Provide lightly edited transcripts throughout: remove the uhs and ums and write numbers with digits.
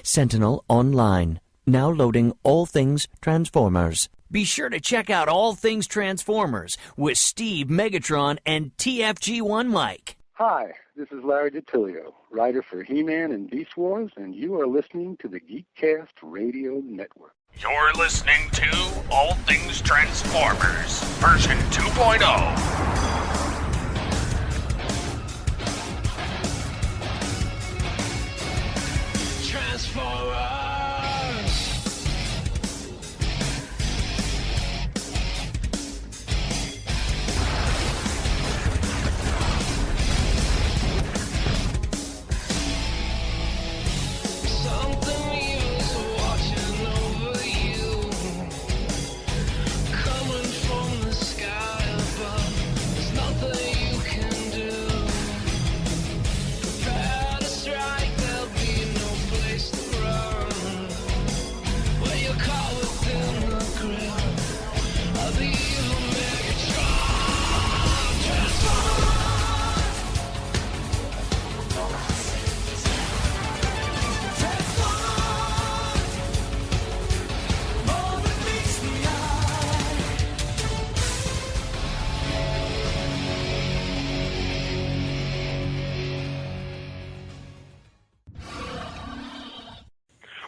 Sentinel Online. Now loading All Things Transformers. Be sure to check out All Things Transformers with Steve Megatron and TFG1 Mike. Hi, this is Larry DiTilio, writer for He-Man and Beast Wars, and you are listening to the Geekcast Radio Network. You're listening to All Things Transformers, version 2.0.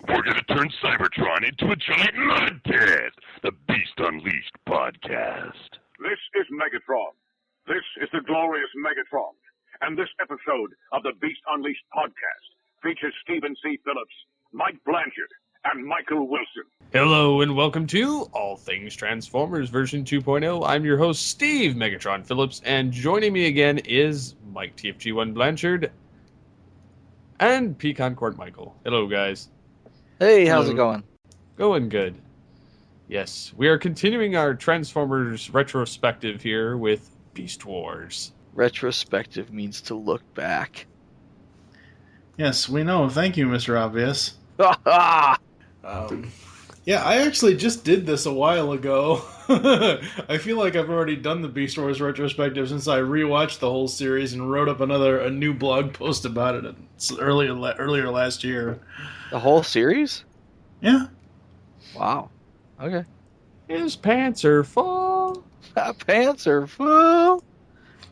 We're going to turn Cybertron into a giant mud pit. The Beast Unleashed podcast. This is Megatron. This is the glorious Megatron. And this episode of the Beast Unleashed podcast features Stephen C. Phillips, Mike Blanchard, and Michael Wilson. Hello and welcome to All Things Transformers version 2.0. I'm your host, Steve Megatron Phillips, and joining me again is Mike TFG1 Blanchard and Pecan Court Michael. Hello, guys. Hey, how's it going? Going good. Yes, we are continuing our Transformers retrospective here with Beast Wars. Retrospective means to look back. Yes, we know. Thank you, Mr. Obvious. Yeah, I actually just did this a while ago. I feel like I've already done the Beast Wars retrospective since I rewatched the whole series and wrote up a new blog post about it earlier last year. The whole series? Yeah. Wow. Okay. His pants are full. Pants are full.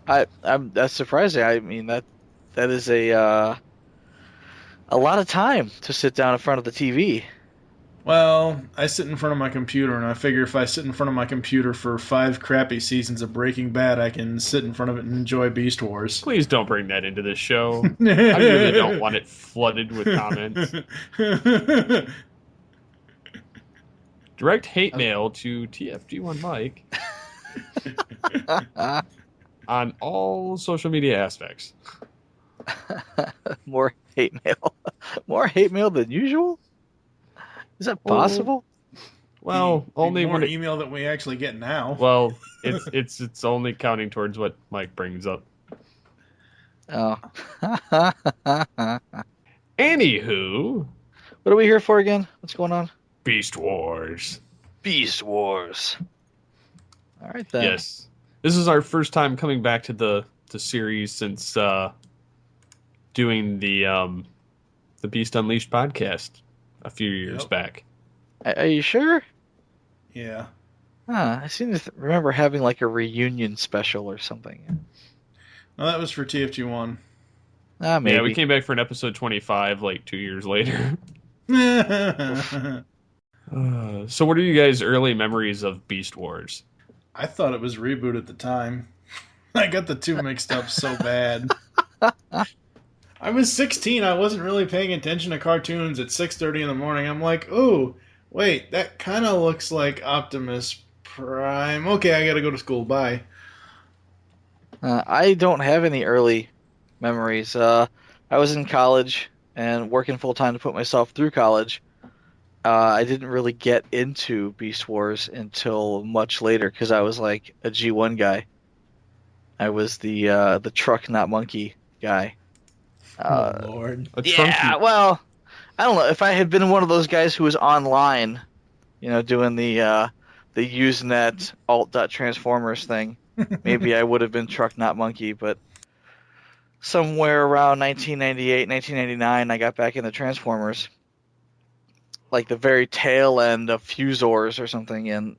That's surprising. I mean that is a lot of time to sit down in front of the TV. Well, I sit in front of my computer, and I figure if I sit in front of my computer for 5 crappy seasons of Breaking Bad, I can sit in front of it and enjoy Beast Wars. Please don't bring that into this show. I really don't want it flooded with comments. Direct hate mail to TFG1 Mike on all social media aspects. More hate mail. More hate mail than usual? Is that possible? Well, only more when email that we actually get now. Well, it's only counting towards what Mike brings up. Oh. Anywho, what are we here for again? What's going on? Beast Wars. Beast Wars. All right then. Yes, this is our first time coming back to the series since doing the Beast Unleashed podcast a few years back. Are you sure? Yeah. I seem to remember having like a reunion special or something. Well, that was for TFG1. Maybe. Yeah, we came back for an episode 25 like 2 years later. So what are you guys' early memories of Beast Wars? I thought it was reboot at the time. I got the two mixed up so bad. I was 16. I wasn't really paying attention to cartoons at 6:30 in the morning. I'm like, ooh, wait, that kind of looks like Optimus Prime. Okay, I gotta go to school. Bye. I don't have any early memories. I was in college and working full-time to put myself through college. I didn't really get into Beast Wars until much later because I was like a G1 guy. I was the truck, not monkey guy. Oh, Lord. Yeah, well, I don't know. If I had been one of those guys who was online, doing the Usenet alt.transformers thing, maybe I would have been truck, not monkey. But somewhere around 1998, 1999, I got back into Transformers. like the very tail end of Fusors or something, and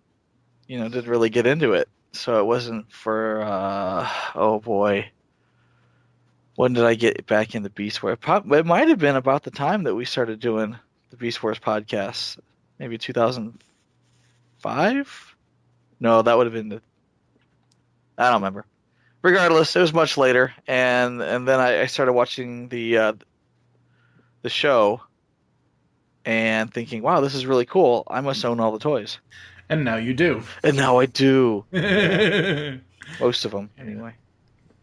didn't really get into it. So it wasn't for oh boy, when did I get back into Beast Wars? It might have been about the time that we started doing the Beast Wars podcast, maybe 2005. No, that would have been I don't remember. Regardless, it was much later, and then I started watching the show and thinking, wow, this is really cool. I must own all the toys. And now you do. And now I do. Most of them, anyway.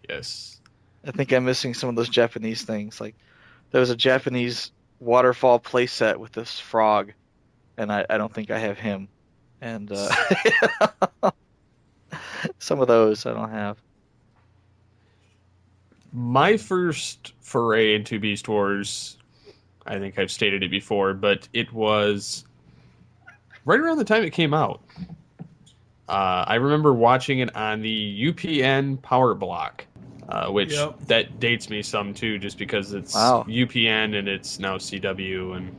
Yes. I think I'm missing some of those Japanese things. Like, there was a Japanese waterfall playset with this frog, and I don't think I have him. And some of those I don't have. My first foray into Beast Wars, I think I've stated it before, but it was right around the time it came out. I remember watching it on the UPN Power Block, which that dates me some too, just because it's UPN and it's now CW, and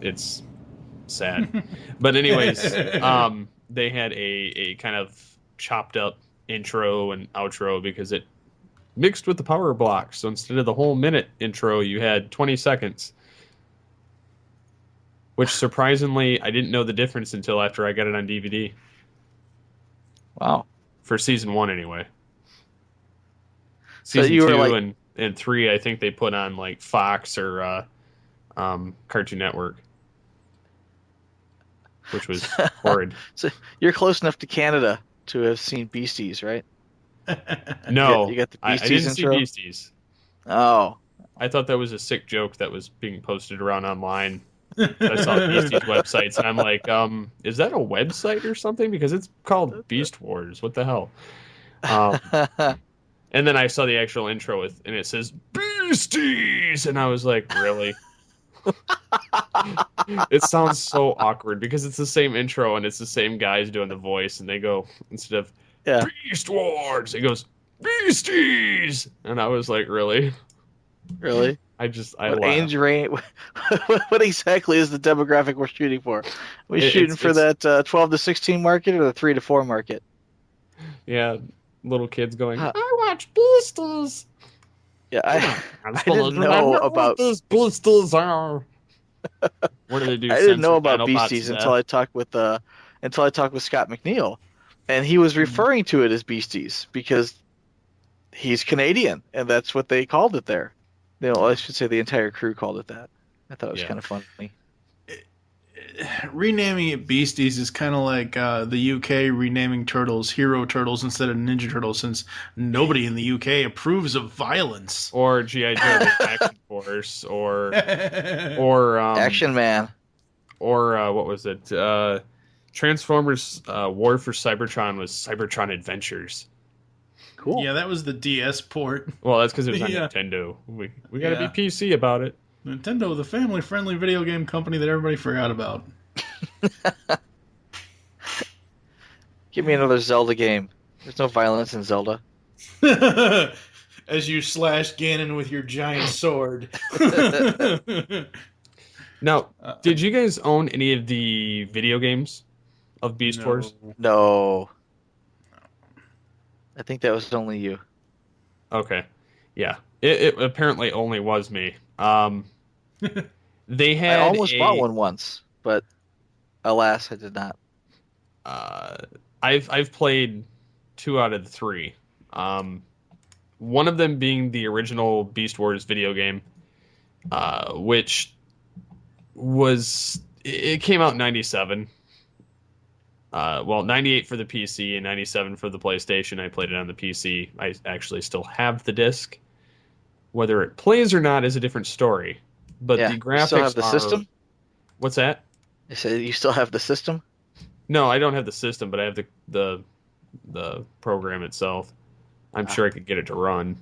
it's sad. But anyways, they had a kind of chopped up intro and outro because it mixed with the power block. So instead of the whole minute intro, you had 20 seconds. Which, surprisingly, I didn't know the difference until after I got it on DVD. Wow. For season 1, anyway. So Season you 2 were like... and 3, I think they put on, like, Fox or Cartoon Network. Which was horrid. So you're close enough to Canada to have seen Beasties, right? No, you got the I Beasties didn't intro? see Beasties. Oh. I thought that was a sick joke that was being posted around online. I saw Beasties websites, and I'm like, is that a website or something? Because it's called Beast Wars. What the hell? And then I saw the actual intro and it says Beasties, and I was like, really? It sounds so awkward because it's the same intro and it's the same guys doing the voice, and they go, instead of Beast Wars, it goes Beasties, and I was like, really? Really? I what laugh. age range? What exactly is the demographic we're shooting for? Are we shooting for that 12 to 16 market or the 3 to 4 market? Yeah, little kids going, I watch Beasties. Yeah, I didn't know about these Beasties are. What do they do? I didn't know about Beasties until I talked with Scott McNeil, and he was referring to it as Beasties because he's Canadian, and that's what they called it there. I should say the entire crew called it that. I thought it was kind of funny. Renaming it Beasties is kind of like the UK renaming turtles Hero Turtles instead of Ninja Turtles, since nobody in the UK approves of violence. Or G.I. Joe Action Force, or Action Man, or what was it? Transformers War for Cybertron was Cybertron Adventures. Cool. Yeah, that was the DS port. Well, that's because it was on Nintendo. We got to be PC about it. Nintendo, the family-friendly video game company that everybody forgot about. Give me another Zelda game. There's no violence in Zelda. As you slash Ganon with your giant sword. Now, did you guys own any of the video games of Beast Wars? No. I think that was only you. Okay. Yeah. It apparently only was me. They had I almost bought one once, but alas, I did not. I've played 2 out of the 3. One of them being the original Beast Wars video game, which it came out in 97. 98 for the PC and 97 for the PlayStation. I played it on the PC. I actually still have the disc. Whether it plays or not is a different story. But the graphics you still have the system? What's that? I said you still have the system? No, I don't have the system, but I have the program itself. I'm sure I could get it to run.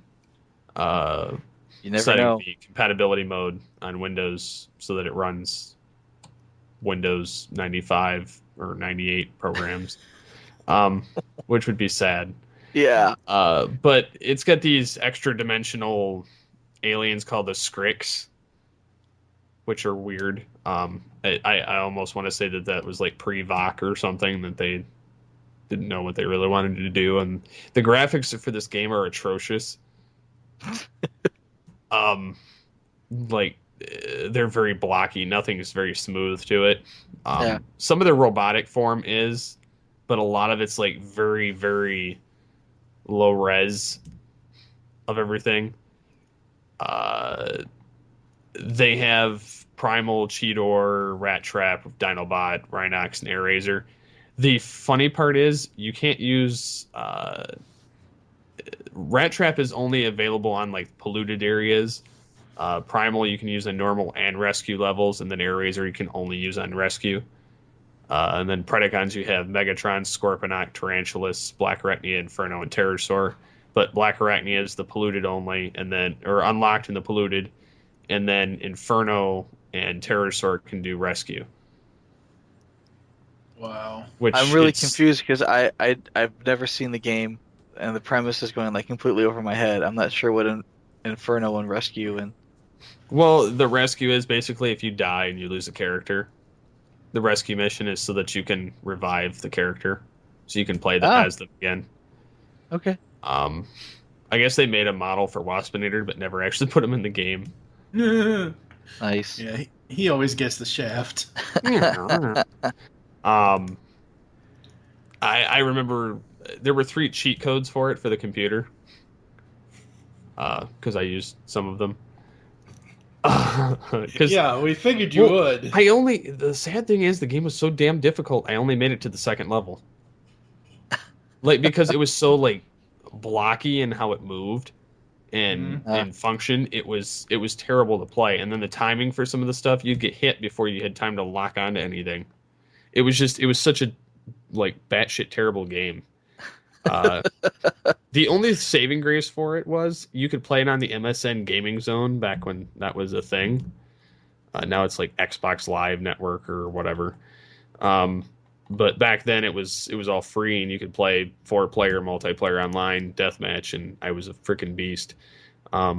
You never setting know. The compatibility mode on Windows so that it runs Windows 95 or 98 programs, which would be sad. Yeah. But it's got these extra dimensional aliens called the Skrix. which are weird. I almost want to say that was like pre-VOC or something, that they didn't know what they really wanted to do, and the graphics for this game are atrocious. Like they're very blocky. Nothing is very smooth to it. Some of the robotic form is, but a lot of it's like very, very low res of everything. They have Primal, Cheetor, Rat Trap, Dinobot, Rhinox, and Air-Razor. The funny part is you can't use Rat Trap is only available on like polluted areas. Primal you can use on normal and rescue levels, and then Air-Razor you can only use on rescue. And then Predacons you have Megatron, Scorponok, Tarantulas, Black Arachnia, Inferno, and Terrorsaur. But Black Arachnia is the polluted only, and then or unlocked in the polluted, and then Inferno and Terrorsaur can do rescue. Wow. Which I'm really confused because I've never seen the game, and the premise is going like completely over my head. I'm not sure what an Inferno and rescue and. Well, the rescue is basically if you die and you lose a character. The rescue mission is so that you can revive the character, so you can play them as them again. Okay. I guess they made a model for Waspinator, but never actually put him in the game. Nice. Yeah, he always gets the shaft. I remember there were 3 cheat codes for it for the computer, because I used some of them. Yeah, we figured you would. The sad thing is the game was so damn difficult. I only made it to the 2nd level, like because it was so like blocky in how it moved and function. It was terrible to play. And then the timing for some of the stuff, you'd get hit before you had time to lock onto anything. It was such a like batshit terrible game. The only saving grace for it was you could play it on the MSN Gaming Zone back when that was a thing. Now it's like Xbox Live Network or whatever. But back then it was all free, and you could play 4-player multiplayer online deathmatch, and I was a freaking beast. I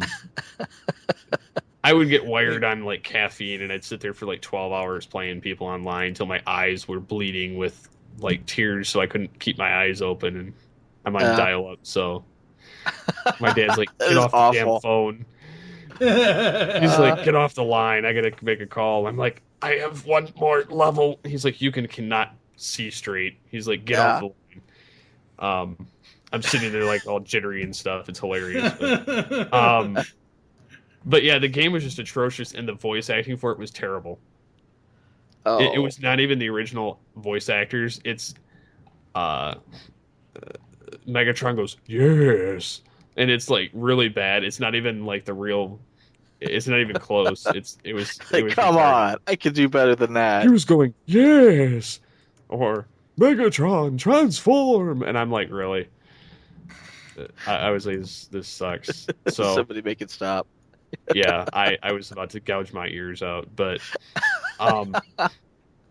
would get wired on like caffeine, and I'd sit there for like 12 hours playing people online until my eyes were bleeding with like tears, so I couldn't keep my eyes open, and I'm on dial-up, so my dad's like, get off the damn phone. He's like, get off the line, I gotta make a call. I'm like, I have one more level. He's like, you cannot see straight. He's like, get off the line. I'm sitting there like all jittery and stuff. It's hilarious. But yeah, the game was just atrocious, and the voice acting for it was terrible. It was not even the original voice actors. It's Megatron goes, yes, and it's like really bad. It's not even like the real. It's not even close. It was Come on, I could do better than that. He was going, yes, or Megatron transform, and I'm like, really? I was like, this sucks. So somebody make it stop. Yeah, I was about to gouge my ears out, but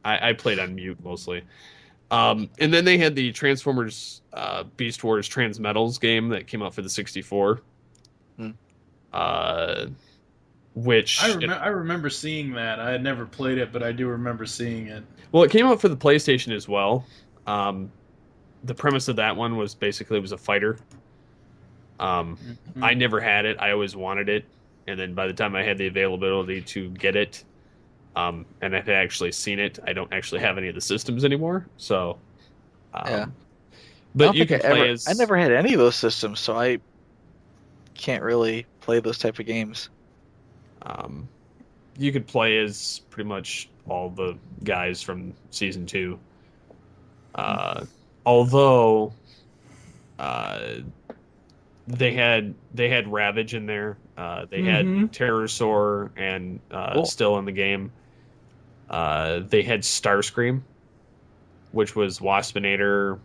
I played on mute mostly. And then they had the Transformers Beast Wars Transmetals game that came out for the 64. Which I remember seeing that. I had never played it, but I do remember seeing it. Well, it came out for the PlayStation as well. The premise of that one was basically it was a fighter. I never had it. I always wanted it. And then by the time I had the availability to get it, and I had actually seen it, I don't actually have any of the systems anymore. So, but you can play as. I never had any of those systems, so I can't really play those type of games. You could play as pretty much all the guys from season 2. Although they had Ravage in there. They had Terrorsaur and still in the game. They had Starscream, which was Waspinator.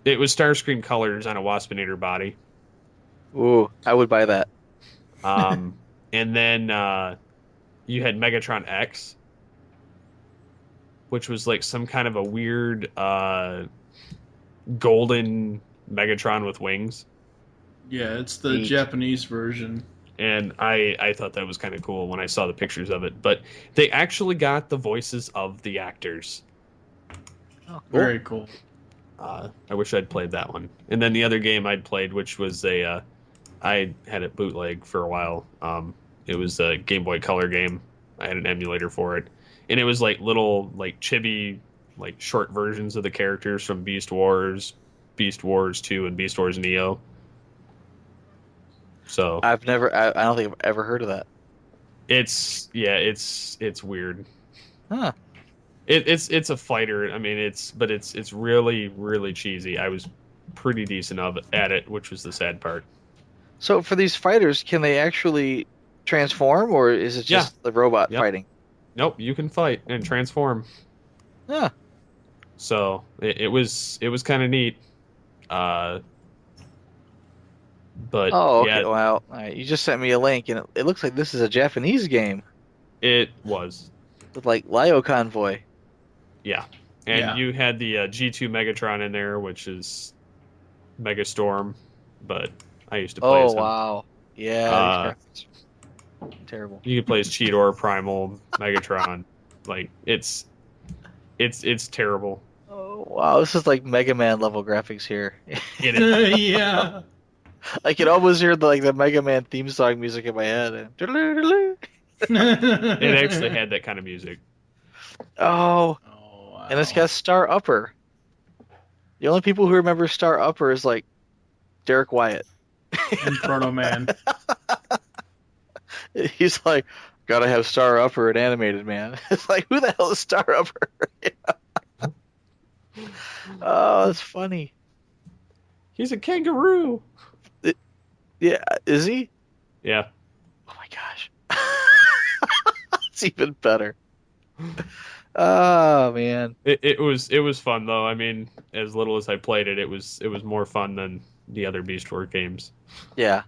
It was Starscream colors on a Waspinator body. Ooh, I would buy that. And then you had Megatron X, which was like some kind of a weird golden Megatron with wings. Yeah, it's the Japanese version. And I thought that was kind of cool when I saw the pictures of it. But they actually got the voices of the actors. Oh, cool. Very cool. I wish I'd played that one. And then the other game I'd played, which was I had it bootleg for a while. It was a Game Boy Color game. I had an emulator for it, and it was like little like chibi, like short versions of the characters from Beast Wars 2, and Beast Wars Neo. So I don't think I've ever heard of that. it's weird. Huh. It's a fighter. I mean, it's really really cheesy. I was pretty decent at it, which was the sad part. So for these fighters, can they actually transform, or is it just the robot fighting? Nope, you can fight and transform. Yeah. So it was kind of neat. But Oh, okay. yeah, Well, all right. You just sent me a link, and it looks like this is a Japanese game it was. with like Lio Convoy. Yeah, and Yeah. you had the G2 Megatron in there, which is Megastorm, but I used to play as him. Wow. Yeah. These graphics. Terrible. You could play as Cheetor, Primal, Megatron. Like it's terrible. Oh wow, this is like Mega Man level graphics here. It is. Yeah. I can almost hear the Mega Man theme song music in my head. It actually had that kind of music. Oh, Oh, wow. and it's got Star Upper. The only people who remember Star Upper is like Derek Wyatt. And Proto Man. He's like, gotta have Star Upper and Animated Man. It's like, who the hell is Star Upper? Oh, that's funny. He's a kangaroo. Yeah, is he? Yeah. Oh my gosh. It's even better. Oh man. It was fun though. I mean, as little as I played it, it was more fun than the other Beast Wars games. Yeah.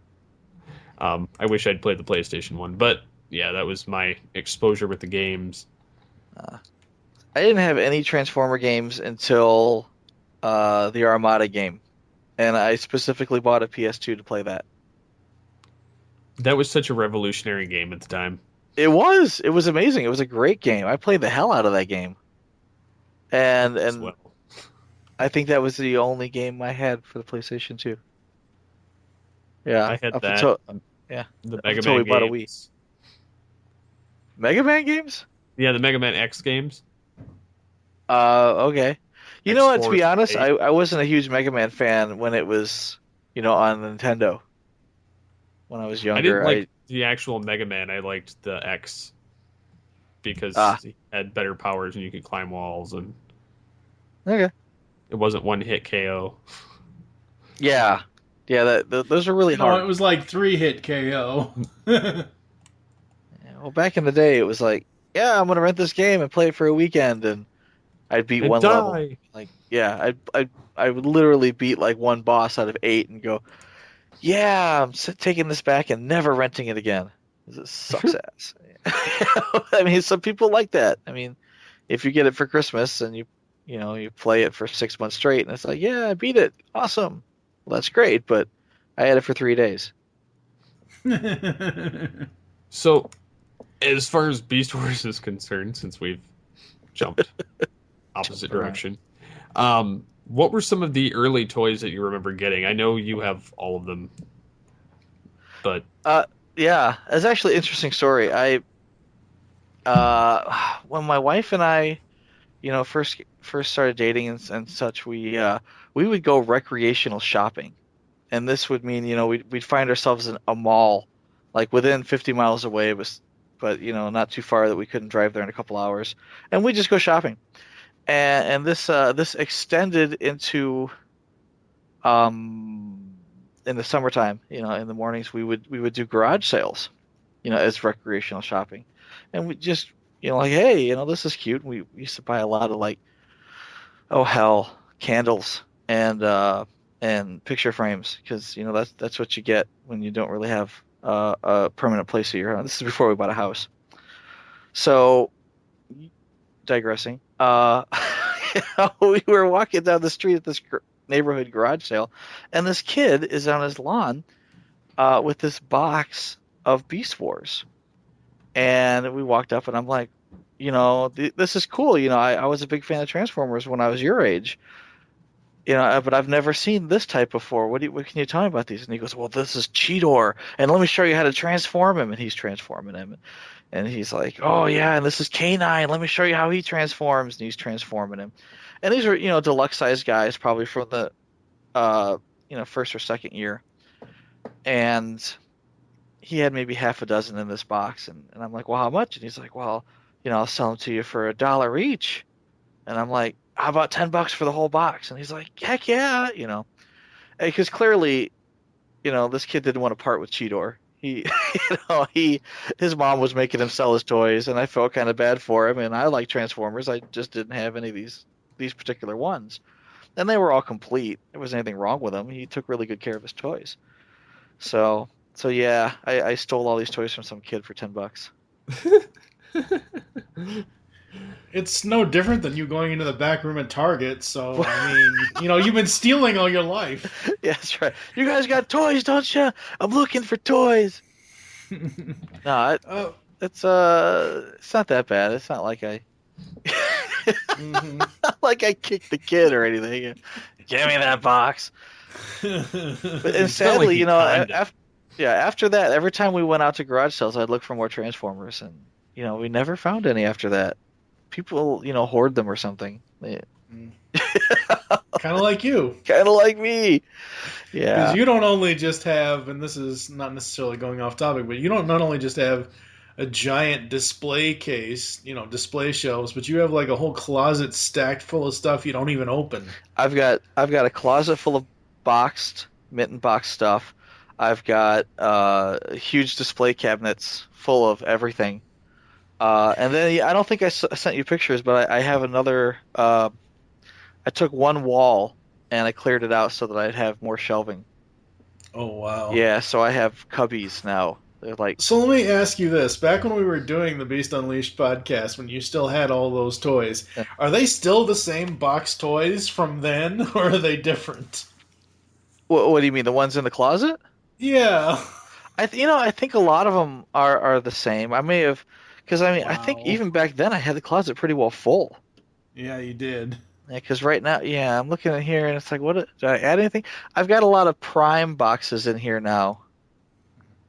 I wish I'd played the PlayStation one, but yeah, that was my exposure with the games. I didn't have any Transformer games until the Armada game, and I specifically bought a PS2 to play that. That was such a revolutionary game at the time. It was amazing. It was a great game. I played the hell out of that game, and As well. I think that was the only game I had for the PlayStation 2. Yeah, I had up that. Until, The up Mega until Man we bought a Wii. games. Mega Man games? Yeah, the Mega Man X games. Okay. You know what? To be X-Force honest, 8. I wasn't a huge Mega Man fan when it was, on Nintendo. When I was younger, I didn't like the actual Mega Man. I liked the X because he had better powers and you could climb walls, and Okay. it wasn't one hit KO. Yeah. Yeah, those are really No, hard. it was like 3-hit KO. Well, back in the day, it was like, yeah, I'm gonna rent this game and play it for a weekend, and I'd beat And one die. level. Like, yeah, I would literally beat like one boss out of 8 and go, yeah, I'm taking this back and never renting it again. This sucks ass. I mean, some people like that. I mean, if you get it for Christmas and you play it for 6 months straight, and it's like, yeah, I beat it, awesome. Well, that's great, but I had it for 3 days. So, as far as Beast Wars is concerned, since we've jumped opposite direction, what were some of the early toys that you remember getting? I know you have all of them, but Yeah, it's actually an interesting story. When my wife and I, first started dating and such, we would go recreational shopping, and this would mean we'd find ourselves in a mall, like within 50 miles away, but not too far that we couldn't drive there in a couple hours, and we'd just go shopping, and this extended into in the summertime, in the mornings we would do garage sales, as recreational shopping, and we just, like, hey, this is cute. We used to buy a lot of like, oh hell, candles and picture frames, because that's what you get when you don't really have a permanent place at your home. This is before we bought a house. So, digressing, we were walking down the street at this neighborhood garage sale, and this kid is on his lawn with this box of Beast Wars. And we walked up, and I'm like, this is cool. I was a big fan of Transformers when I was your age. But I've never seen this type before. What can you tell me about these? And he goes, well, this is Cheetor, and let me show you how to transform him. And he's transforming him. And he's like, oh, yeah, and this is K9. Let me show you how he transforms. And he's transforming him. And these are, deluxe-sized guys, probably from the, first or second year. And he had maybe half a dozen in this box. And I'm like, well, how much? And he's like, well, I'll sell them to you for $1 each. And I'm like, how about $10 for the whole box? And he's like, heck yeah, because clearly, this kid didn't want to part with Cheetor. His mom was making him sell his toys, and I felt kind of bad for him. And I like Transformers. I just didn't have any of these particular ones, and they were all complete. There wasn't anything wrong with them. He took really good care of his toys. So yeah, I stole all these toys from some kid for $10. It's no different than you going into the back room at Target. So, I mean, you've been stealing all your life. Yeah, that's right. You guys got toys, don't you? I'm looking for toys. No, it's not that bad. It's not like I, not like I kicked the kid or anything. Give me that box. And sadly, after that, every time we went out to garage sales, I'd look for more Transformers, and we never found any after that. People, hoard them or something. Kind of like you. Kind of like me. Yeah. Because you don't only just have, and this is not necessarily going off topic, but you don't not only just have a giant display case, display shelves, but you have like a whole closet stacked full of stuff you don't even open. I've got a closet full of mint and box stuff. I've got huge display cabinets full of everything. And then I don't think I sent you pictures, but I have another. I took one wall and I cleared it out so that I'd have more shelving. Oh wow! Yeah, so I have cubbies now. They're like. So let me ask you this: back when we were doing the Beast Unleashed podcast, when you still had all those toys, are they still the same box toys from then, or are they different? What do you mean? The ones in the closet? Yeah. I think a lot of them are the same. I may have. Because, Wow. I think even back then I had the closet pretty well full. Yeah, you did. Because right now, I'm looking at here and it's like, did I add anything? I've got a lot of Prime boxes in here now.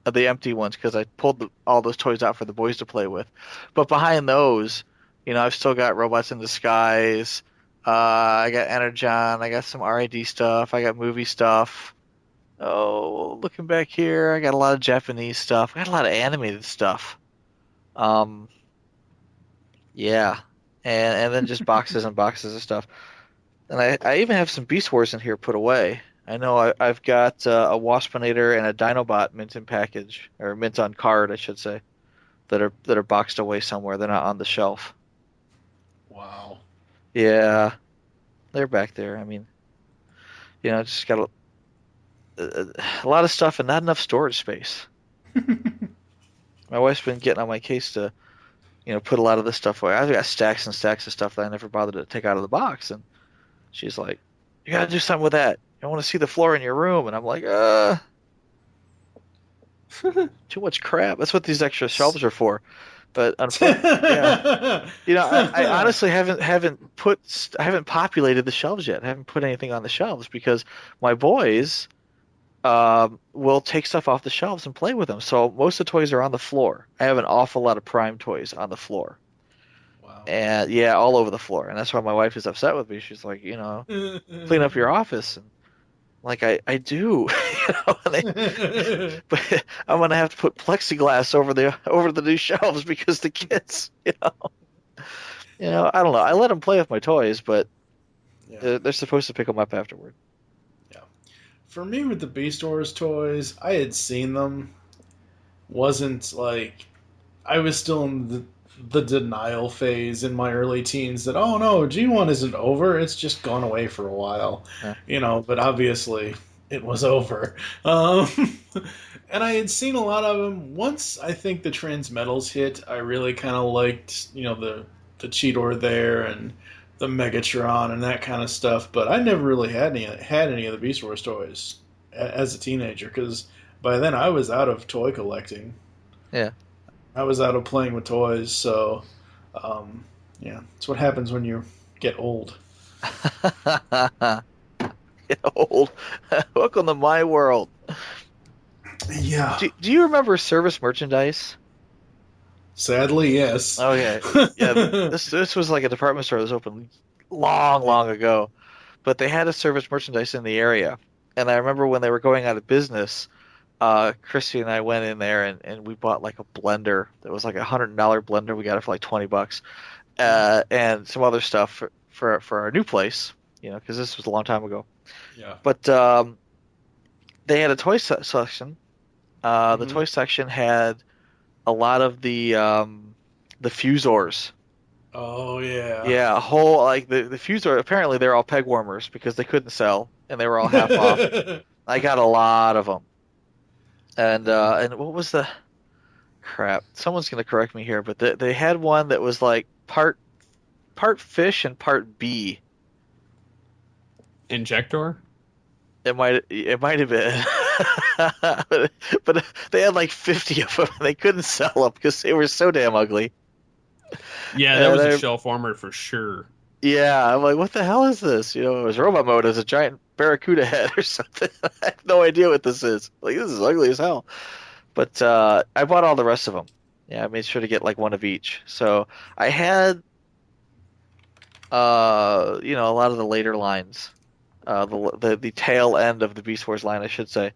The empty ones, because I pulled all those toys out for the boys to play with. But behind those, I've still got Robots in Disguise. I got Energon. I got some RID stuff. I got movie stuff. Oh, looking back here, I got a lot of Japanese stuff. I got a lot of animated stuff. Yeah, and then just boxes and boxes of stuff. And I even have some Beast Wars in here put away. I know I've got a Waspinator and a Dinobot mint in package, or mint on card, I should say, that are boxed away somewhere. They're not on the shelf. Wow. Yeah, they're back there. I mean, just got a lot of stuff and not enough storage space. My wife's been getting on my case to, put a lot of this stuff away. I've got stacks and stacks of stuff that I never bothered to take out of the box, and she's like, "You got to do something with that. I want to see the floor in your room." And I'm like, too much crap. That's what these extra shelves are for. But unfortunately, yeah. I honestly haven't populated the shelves yet. I haven't put anything on the shelves because my boys will take stuff off the shelves and play with them. So most of the toys are on the floor. I have an awful lot of Prime toys on the floor. Wow. And all over the floor. And that's why my wife is upset with me. She's like, clean up your office. And like I do, but I'm gonna have to put plexiglass over the new shelves because the kids, I don't know. I let them play with my toys, but they're supposed to pick them up afterward. For me, with the Beast Wars toys, I had seen them. Wasn't like I was still in the denial phase in my early teens that, oh no, G1 isn't over. It's just gone away for a while, But obviously, it was over. And I had seen a lot of them. Once I think the Transmetals hit, I really kind of liked, the Cheetor there and the Megatron and that kind of stuff, but I never really had any of the Beast Wars toys as a teenager because by then I was out of toy collecting. Yeah. I was out of playing with toys, so yeah, it's what happens when you get old. Get old. Welcome to my world. Yeah. Do you remember service merchandise? Sadly, yes. Okay. Yeah, this was like a department store that was open long ago, but they had a service merchandise in the area. And I remember when they were going out of business, Christy and I went in there and we bought like a blender that was like $100 blender. We got it for like $20, and some other stuff for our new place, because this was a long time ago. Yeah. But they had a toy section. The toy section had a lot of the Fusors. Oh yeah. Yeah, a whole like the Fusor. Apparently, they're all peg warmers because they couldn't sell and they were all half off. I got a lot of them. And what was the crap? Someone's gonna correct me here, but they had one that was like part fish and part bee. Injector? It might have been, but they had like 50 of them. And they couldn't sell them because they were so damn ugly. Yeah, that was a shell former for sure. Yeah, I'm like, what the hell is this? It was robot mode as a giant barracuda head or something. I have no idea what this is. Like, this is ugly as hell. But I bought all the rest of them. Yeah, I made sure to get like one of each. So I had, a lot of the later lines, the tail end of the Beast Wars line, I should say,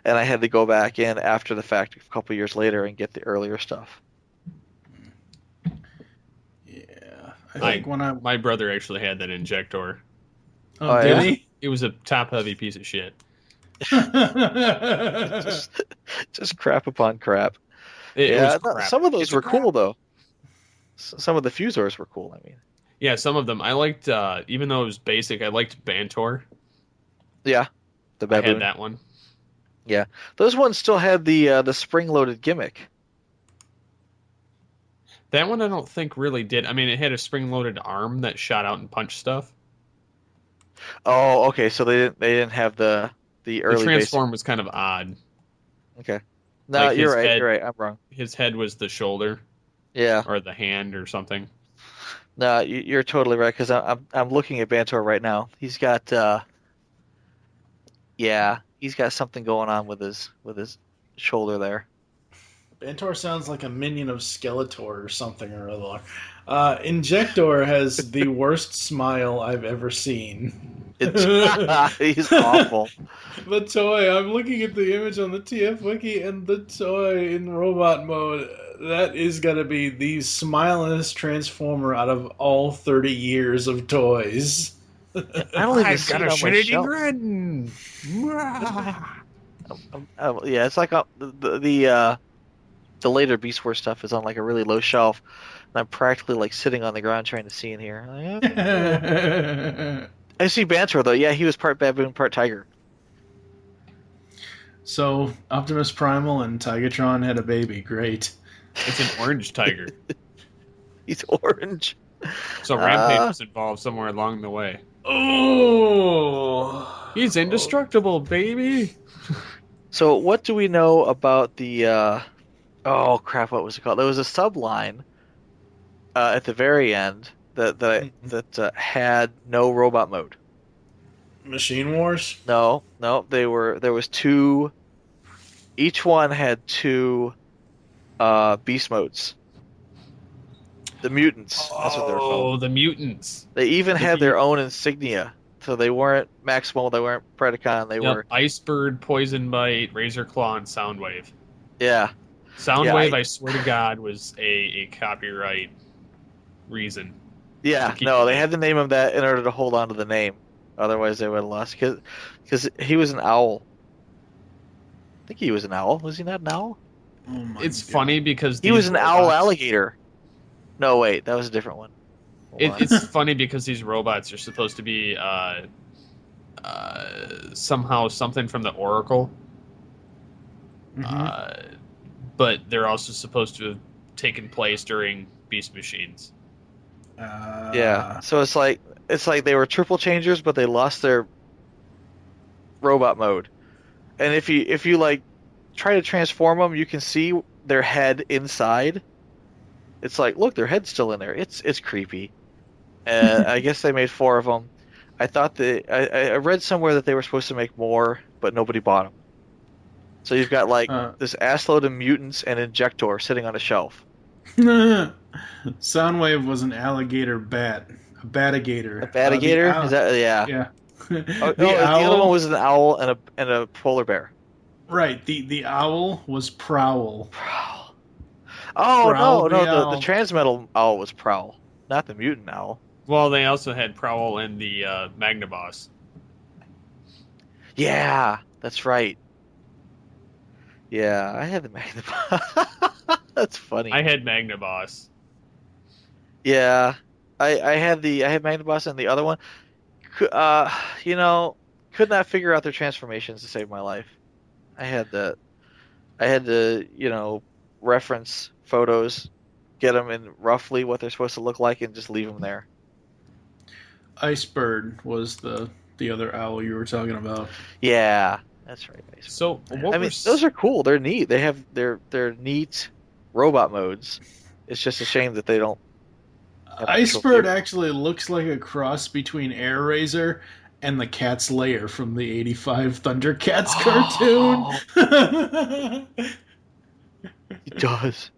and I had to go back in after the fact a couple years later and get the earlier stuff. I think my brother actually had that Injector. Oh, did he? It was a top-heavy piece of shit. just crap upon crap. It was crap. Some of those were cool though. Some of the Fusors were cool. I mean, yeah, some of them I liked. Even though it was basic, I liked Bantor. Yeah, the baboon. I had that one. Yeah, those ones still had the spring-loaded gimmick. That one I don't think really did. I mean, it had a spring-loaded arm that shot out and punched stuff. Oh, okay. So they didn't have the early. The transform was kind of odd. Okay. No, Like you're right. head, You're right. I'm wrong. His head was the shoulder. Yeah. Or the hand or something. No, you're totally right because I'm looking at Bantor right now. He's got he's got something going on with his shoulder there. Bantor sounds like a minion of Skeletor or something or other. Injector has the worst smile I've ever seen. He's awful. The toy, I'm looking at the image on the TF Wiki, and the toy in robot mode, that is going to be the smilingest Transformer out of all 30 years of toys. I don't even see it on my shelf. Grin. Yeah, it's like the later Beast Wars stuff is on like a really low shelf, and I'm practically like sitting on the ground trying to see in here. Like, I see Bantor though. Yeah, he was part baboon, part tiger. So Optimus Primal and Tigatron had a baby. Great. It's an orange tiger. He's orange. So Rampage was involved somewhere along the way. Oh, he's indestructible, baby. So what do we know about the? Oh crap! What was it called? There was a subline at the very end that had no robot mode. Machine Wars? No. There was two. Each one had two beast modes. The mutants. That's what they were called. Oh, the mutants. They even had their own insignia. So they weren't Maximal, they weren't Predacon, they were... Icebird, Poison Bite, Razor Claw, and Soundwave. Yeah. Soundwave, I swear to God, was a copyright reason. Yeah, no, they had to name him that in order to hold on to the name. Otherwise they would have lost. Because he was an owl. I think he was an owl. Was he not an owl? Oh it's funny because... He was an owl alligator. No, wait, that was a different one. It's funny because these robots are supposed to be somehow something from the Oracle. Mm-hmm. But they're also supposed to have taken place during Beast Machines. Yeah, so it's like they were triple changers, but they lost their robot mode. And if you like try to transform them, you can see their head inside. It's like, look, their head's still in there. It's creepy. I guess they made 4 of them. I thought I read somewhere that they were supposed to make more, but nobody bought them. So you've got like this assload of mutants and Injector sitting on a shelf. Soundwave was an alligator bat. A batigator. A batigator? Is that yeah? Yeah. The other one was an owl and a polar bear. Right. The owl was Prowl. Prowl. Oh Prowl, no! The transmetal owl was Prowl, not the mutant owl. Well, they also had Prowl and the Magnaboss. Yeah, that's right. Yeah, I had the Magnaboss. That's funny. I had Magnaboss. Yeah, I had Magnaboss and the other one. Could not figure out their transformations to save my life. I had to reference photos, get them in roughly what they're supposed to look like, and just leave them there. Icebird was the other owl you were talking about. Yeah, that's right. Icebird. So those are cool. They're neat. They have they're neat robot modes. It's just a shame that they don't. Icebird actually looks like a cross between Air Razor and the Cat's Lair from the '85 Thundercats cartoon. It does.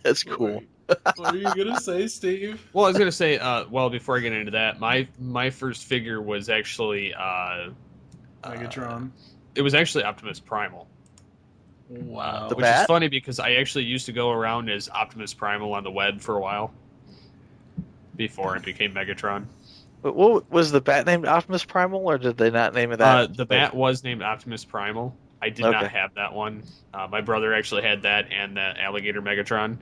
That's cool. What are you gonna say, Steve? Well, I was gonna say, before I get into that, my first figure was actually Megatron. It was actually Optimus Primal. Wow. Which is funny because I actually used to go around as Optimus Primal on the web for a while before it became Megatron. But what was the bat named Optimus Primal, or did they not name it that? The bat was named Optimus Primal. I did not have that one. My brother actually had that and that Alligator Megatron.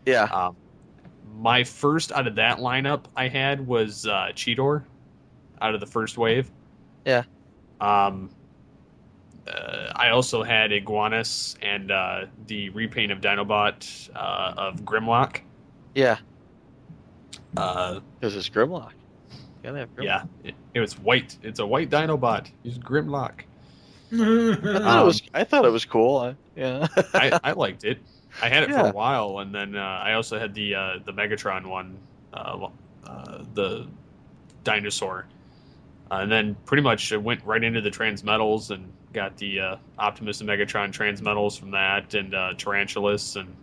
Yeah. My first out of that lineup I had was Cheetor out of the first wave. Yeah. I also had Iguanus and the repaint of Dinobot of Grimlock. Yeah. Because it's Grimlock. You gotta have Grimlock. Yeah, it was white. It's a white Dinobot. It's Grimlock. I thought it was cool. I liked it. I had it for a while, and then I also had the Megatron one, the dinosaur, and then pretty much went right into the Transmetals and got the Optimus and Megatron Transmetals from that, and Tarantulas, and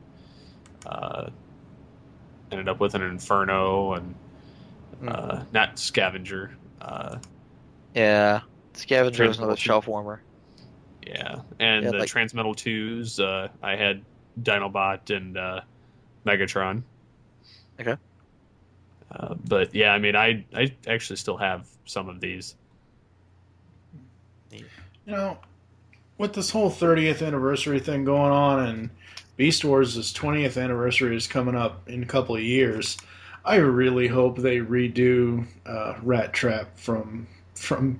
ended up with an Inferno and not Scavenger. Scavenger was another shelf warmer. Yeah, and the Transmetal 2s, I had Dinobot and Megatron. Okay. But yeah, I mean, I actually still have some of these. With this whole 30th anniversary thing going on, and Beast Wars' 20th anniversary is coming up in a couple of years, I really hope they redo Rat Trap from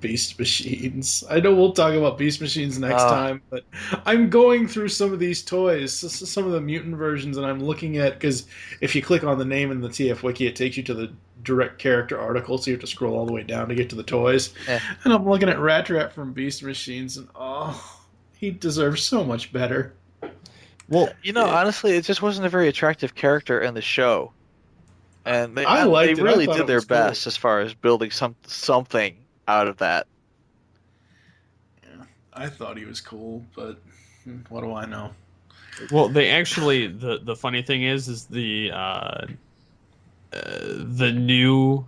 Beast Machines. I know we'll talk about Beast Machines next time, but I'm going through some of these toys, some of the mutant versions, and I'm looking at, because if you click on the name in the TF Wiki, it takes you to the direct character article, so you have to scroll all the way down to get to the toys. Yeah. And I'm looking at Rat Trap from Beast Machines, and he deserves so much better. Well, honestly, it just wasn't a very attractive character in the show. And they really did their best as far as building something out of that. Yeah, I thought he was cool, but what do I know? Well, they actually, the funny thing is the new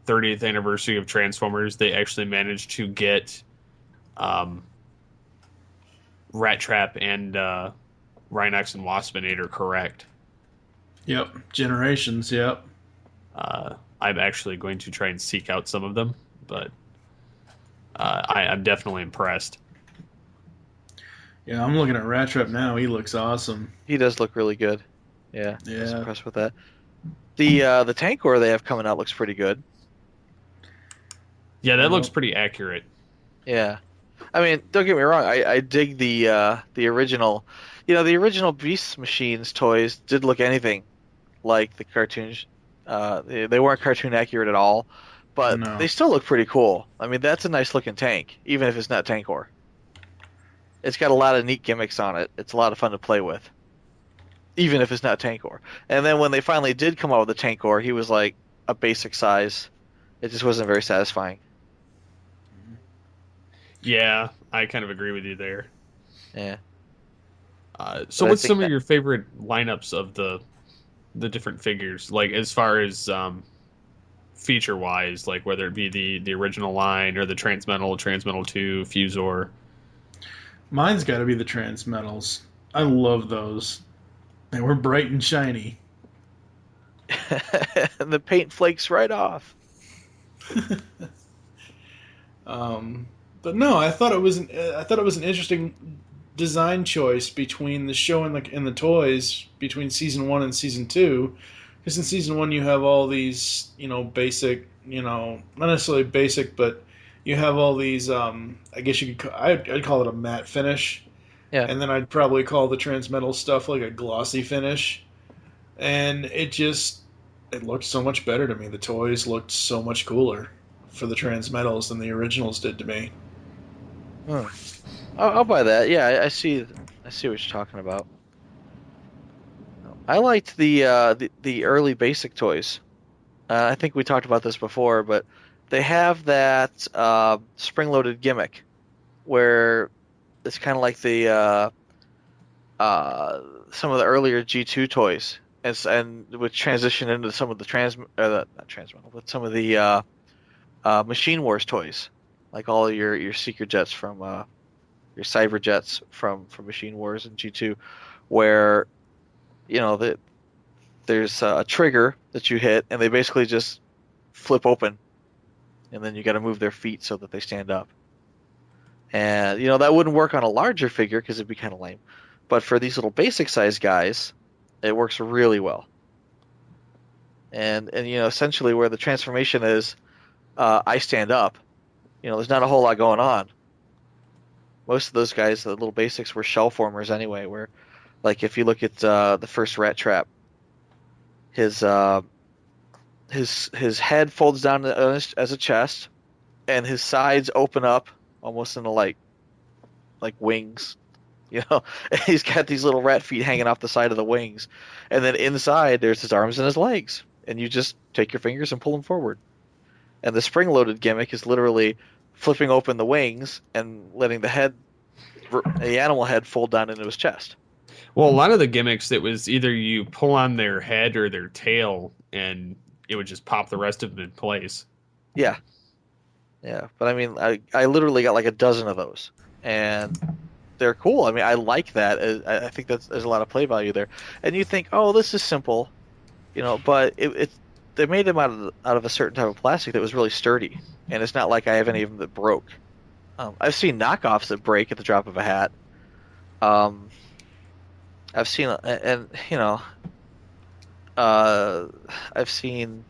30th anniversary of Transformers, they actually managed to get Rat Trap and Rhinox and Waspinator correct. Yep, Generations, yep. I'm actually going to try and seek out some of them, but I'm definitely impressed. Yeah, I'm looking at Rat Trap now. He looks awesome. He does look really good. Yeah. I was impressed with that. The Tankor they have coming out looks pretty good. Yeah, that looks pretty accurate. Yeah. I mean, don't get me wrong. I dig the original. The original Beast Machines toys did look anything like the cartoons. They weren't cartoon accurate at all, but they still look pretty cool. I mean, that's a nice looking tank, even if it's not Tankor. It's got a lot of neat gimmicks on it. It's a lot of fun to play with, even if it's not Tankor. And then when they finally did come out with the Tankor, he was like a basic size. It just wasn't very satisfying. Yeah, I kind of agree with you there. Yeah. So what's some of your favorite lineups of the different figures? Like as far as feature wise, like whether it be the original line or the Transmetal, Transmetal 2, Fusor. Mine's got to be the Transmetals. I love those. They were bright and shiny. And the paint flakes right off. But no, I thought it was an interesting design choice between the show and the toys between season 1 and season 2. Because in season 1 you have all these, basic, not necessarily basic, but you have all these. I guess I'd call it a matte finish. Yeah. And then I'd probably call the Transmetal stuff like a glossy finish. And it looked so much better to me. The toys looked so much cooler for the Transmetals than the originals did to me. Hmm. I'll buy that. Yeah, I see what you're talking about. I liked the early basic toys. I think we talked about this before, but they have that spring-loaded gimmick where it's kind of like the some of the earlier G2 toys, and would transition into some of the but some of the Machine Wars toys, like all of your Seeker Jets from your Cyber Jets from Machine Wars and G2, where there's a trigger that you hit, and they basically just flip open, and then you got to move their feet so that they stand up. And that wouldn't work on a larger figure because it'd be kind of lame, but for these little basic size guys, it works really well. And essentially where the transformation is, I stand up. There's not a whole lot going on. Most of those guys, the little basics, were shell formers anyway. Where, like, if you look at the first Rat Trap, his head folds down as a chest, and his sides open up almost into like wings. He's got these little rat feet hanging off the side of the wings, and then inside there's his arms and his legs, and you just take your fingers and pull them forward. And the spring-loaded gimmick is literally flipping open the wings and letting the animal head fold down into his chest. Well, a lot of the gimmicks, it was either you pull on their head or their tail, and it would just pop the rest of them in place. Yeah. Yeah, but I mean, I literally got like a dozen of those, and they're cool. I mean, I like that. I think there's a lot of play value there. And you think, oh, this is simple, but they made them out of a certain type of plastic that was really sturdy, and it's not like I have any of them that broke. I've seen knockoffs that break at the drop of a hat. I've seen, I've seen,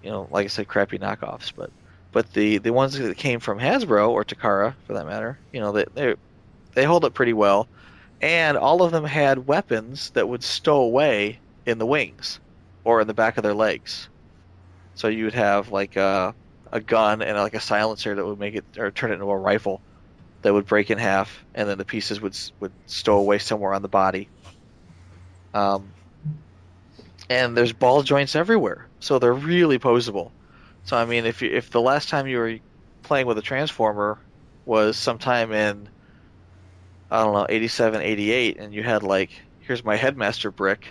like I said, crappy knockoffs, but the ones that came from Hasbro or Takara, for that matter, they hold up pretty well, and all of them had weapons that would stow away in the wings or in the back of their legs. So you would have like a gun and like a silencer that would make it or turn it into a rifle that would break in half, and then the pieces would stow away somewhere on the body. And there's ball joints everywhere, so they're really posable. So I mean, if the last time you were playing with a Transformer was sometime in, I don't know, 87, 88, and you had like, here's my Headmaster brick,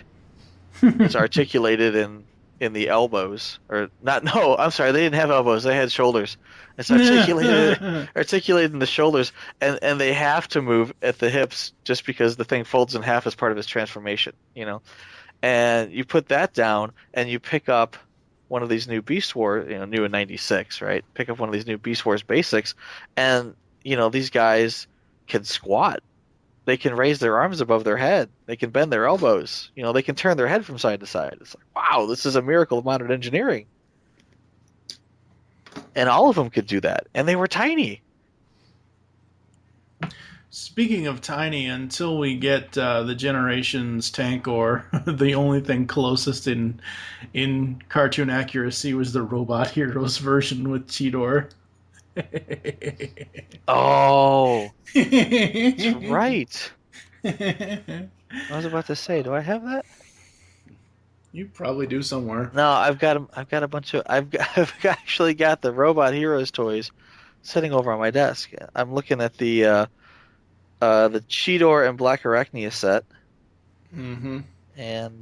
it's articulated in the elbows, or not? No, I'm sorry, they didn't have elbows; they had shoulders. It's articulated in the shoulders, and they have to move at the hips just because the thing folds in half as part of its transformation. And you put that down, and you pick up one of these new Beast Wars, new in '96, right? Pick up one of these new Beast Wars basics, and these guys can squat. They can raise their arms above their head. They can bend their elbows. They can turn their head from side to side. It's like, wow, this is a miracle of modern engineering. And all of them could do that, and they were tiny. Speaking of tiny, until we get the Generations Tankor, the only thing closest in cartoon accuracy was the Robot Heroes version with Cheetor. Oh, that's right. I was about to say, do I have that? You probably do somewhere. No, I've got 'em- I've got a bunch of. I've actually got the Robot Heroes toys sitting over on my desk. I'm looking at the Cheetor and Black Arachnia set, Mm-hmm. and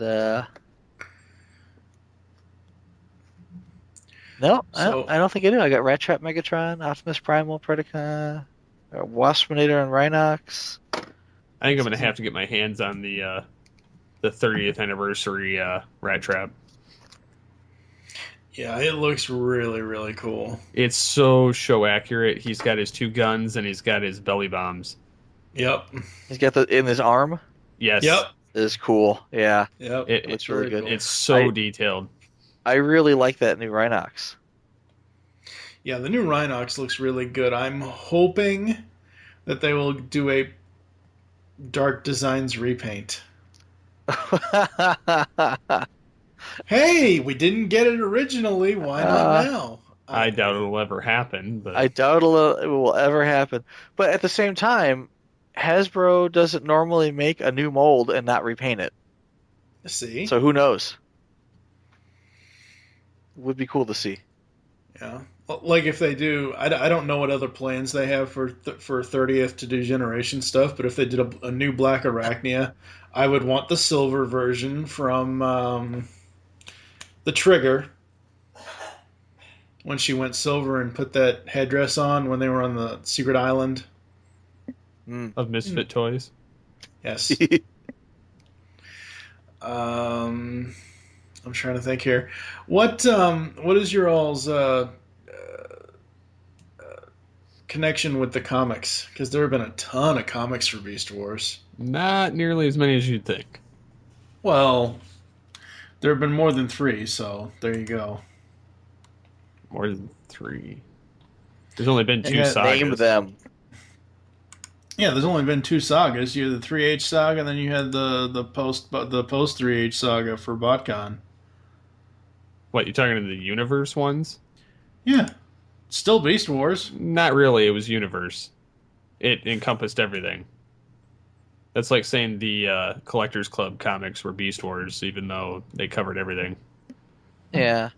no, So I don't think I do. I got Rat Trap Megatron, Optimus Primal, Predacon, Waspinator, and Rhinox. I think I'm gonna have to get my hands on the 30th anniversary Rat Trap. yeah, it looks really, really cool. It's so show accurate. He's got his 2 guns and he's got his belly bombs. Yep. He's got the in his arm. Yes. Yep. Is cool. Yeah, Yep. It looks really good. It's so I- detailed. I really like that new Rhinox. Yeah, the new Rhinox looks really good. I'm hoping that they will do a Dark Designs repaint. Hey, we didn't get it originally. Why not now? I doubt it'll ever happen, but I doubt it will ever happen. But at the same time, Hasbro doesn't normally make a new mold and not repaint it. See? So who knows? Would be cool to see. Yeah. Like if they do, I don't know what other plans they have for 30th to do generation stuff, but if they did a new Black Arachnia, I would want the silver version from the Trigger when she went silver and put that headdress on when they were on the secret island. of Misfit toys. Yes. I'm trying to think here. What is your all's connection with the comics? Because there have been a ton of comics for Beast Wars. Not nearly as many as you'd think. Well, there have been more than 3, so there you go. More than 3. There's only been 2 Yeah, sagas. Name them. Yeah, there's only been 2 sagas. You had the 3H saga, and then you had the post 3H saga for BotCon. What, you talking to the Universe ones? Yeah, still Beast Wars. Not really. It was Universe. It encompassed everything. That's like saying the Collectors Club comics were Beast Wars, even though they covered everything. Yeah.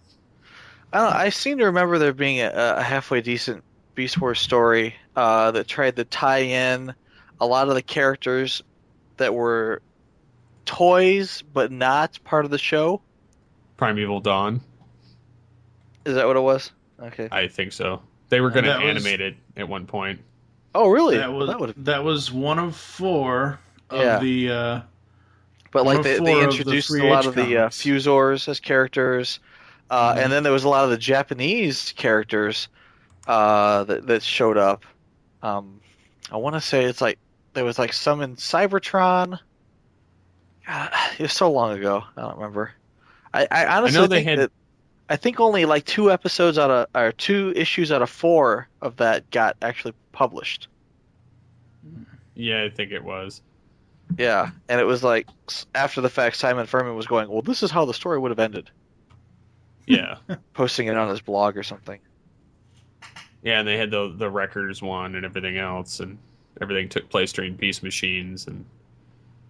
I seem to remember there being a halfway decent Beast Wars story that tried to tie in a lot of the characters that were toys but not part of the show. Primeval Dawn. Is that what it was? Okay. I think so. They were going to That was- animate it at one point. Oh, really? That was one of 4 of Yeah. the. But one like of they 4 of the introduced a 3H lot of the comics. Fusors as characters, and then there was a lot of the Japanese characters that showed up. I want to say it's like there was like some in Cybertron. God, it was so long ago. I don't remember. I honestly know they think had- that I think only like 2 episodes out of or 2 issues out of 4 of that got actually published. Yeah, I think it was. Yeah, and it was like after the fact, Simon Furman was going, "Well, this is how the story would have ended," Yeah. posting it on his blog or something. Yeah, and they had the Wreckers one and everything else, and everything took place during Beast Machines. And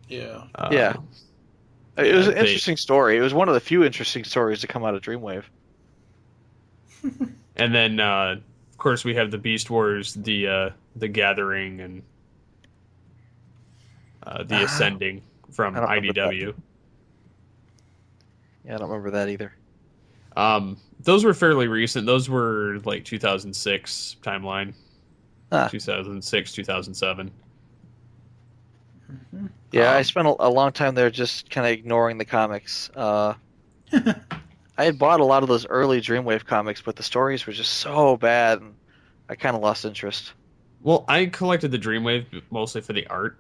Yeah. Yeah. It was an they- interesting story. It was one of the few interesting stories to come out of Dreamwave. And then, of course, we have the Beast Wars, the Gathering, and the Ascending from I don't remember IDW. Yeah, I don't remember that either. Those were fairly recent. Those were like 2006 timeline. Ah. 2006, 2007. Yeah, I spent a long time there just kind of ignoring the comics. I had bought a lot of those early Dreamwave comics, but the stories were just so bad, and I kind of lost interest. Well, I collected the Dreamwave mostly for the art.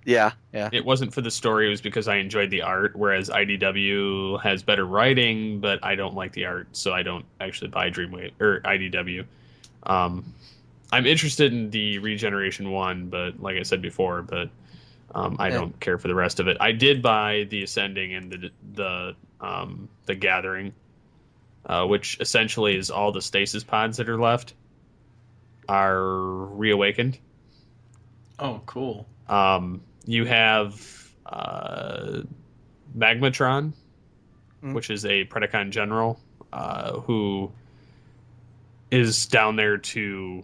Yeah. It wasn't for the story. It was because I enjoyed the art, whereas IDW has better writing, but I don't like the art, so I don't actually buy Dreamwave or IDW. I'm interested in the Regeneration one, but like I said before, but I don't care for the rest of it. I did buy the Ascending and the Gathering, which essentially is all the stasis pods that are left. are reawakened. Oh, cool. You have Magmatron, which is a Predacon general who is down there to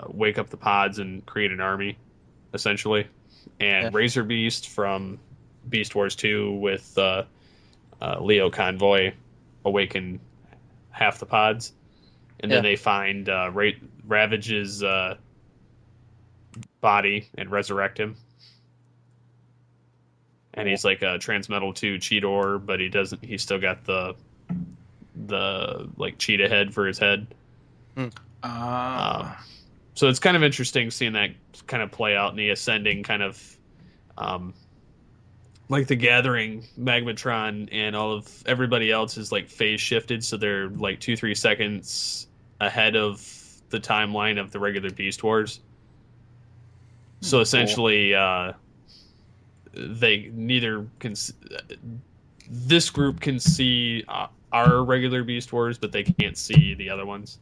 wake up the pods and create an army, essentially. And Razor Beast from Beast Wars 2 with Leo Convoy awaken half the pods. And then they find Ravage's body and resurrect him. And he's like a Transmetal 2 Cheetor, but he's still got the like cheetah head for his head. So it's kind of interesting seeing that kind of play out in the Ascending kind of like the Gathering. Magmatron and all of everybody else is like phase shifted, so they're like 2-3 seconds ahead of the timeline of the regular Beast Wars. So essentially they neither can this group can see our regular Beast Wars, but they can't see the other ones.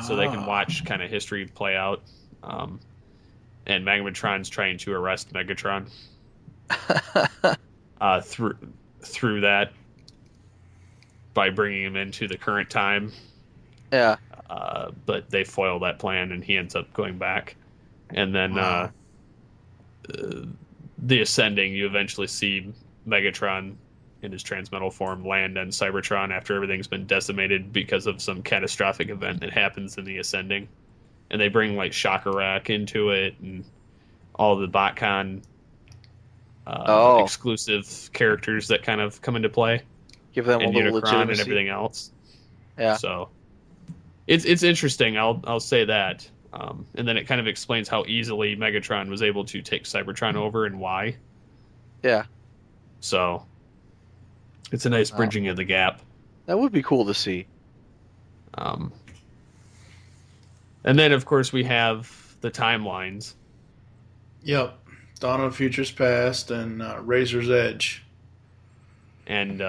So they can watch kind of history play out. And Magmatron's trying to arrest Megatron through that by bringing him into the current time. Yeah. But they foil that plan, and he ends up going back. And then the Ascending, you eventually see Megatron in his transmetal form land on Cybertron after everything's been decimated because of some catastrophic event that happens in the Ascending. And they bring like Shakarak into it and all the BotCon exclusive characters that kind of come into play. Give them and a little Unicron legitimacy. And everything else. Yeah. So it's interesting. I'll say that. And then it kind of explains how easily Megatron was able to take Cybertron over and why. Yeah. So it's a nice bridging of the gap. That would be cool to see. And then, of course, we have the timelines. Yep. Dawn of Futures Past and Razor's Edge. And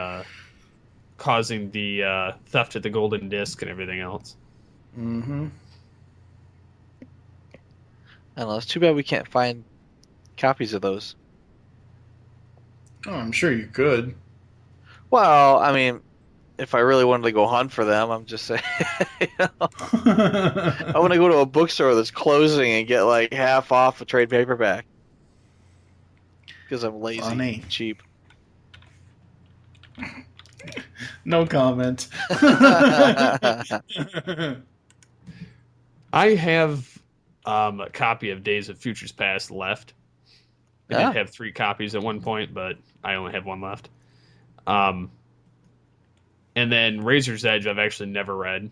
causing the theft of the Golden Disc and everything else. Mm-hmm. I don't know. It's too bad we can't find copies of those. Oh, I'm sure you could. Well, I mean, if I really wanted to go hunt for them, I'm just saying. You know, I want to go to a bookstore that's closing and get like half off a trade paperback because I'm lazy, and cheap. No comment. I have a copy of Days of Futures Past left. I did have 3 copies at one point, but I only have 1 left. And then Razor's Edge, I've actually never read.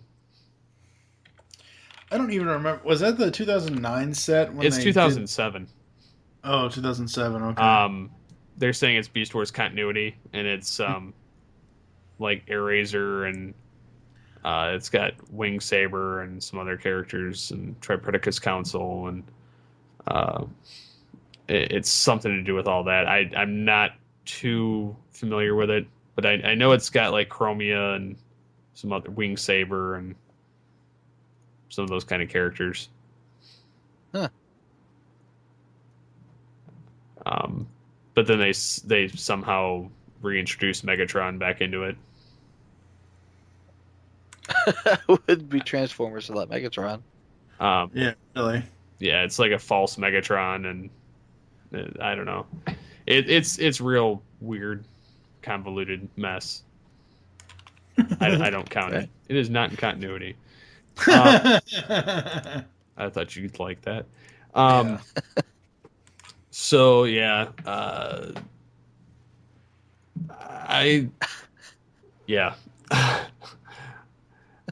I don't even remember. Was that the 2009 set? It's 2007. Oh, 2007. Okay. They're saying it's Beast Wars continuity, and it's like Eraser, and it's got Wing Saber and some other characters, and Tripredacus Council, and it's something to do with all that. I'm not too familiar with it, but I know it's got like Chromia and some other Wing Saber and some of those kind of characters. Huh. But then they somehow reintroduced Megatron back into it. Would be Transformers without Megatron. Yeah, really. Yeah, it's like a false Megatron, and I don't know. It's real weird, convoluted mess. I don't count it. It is not in continuity. I thought you'd like that. So yeah,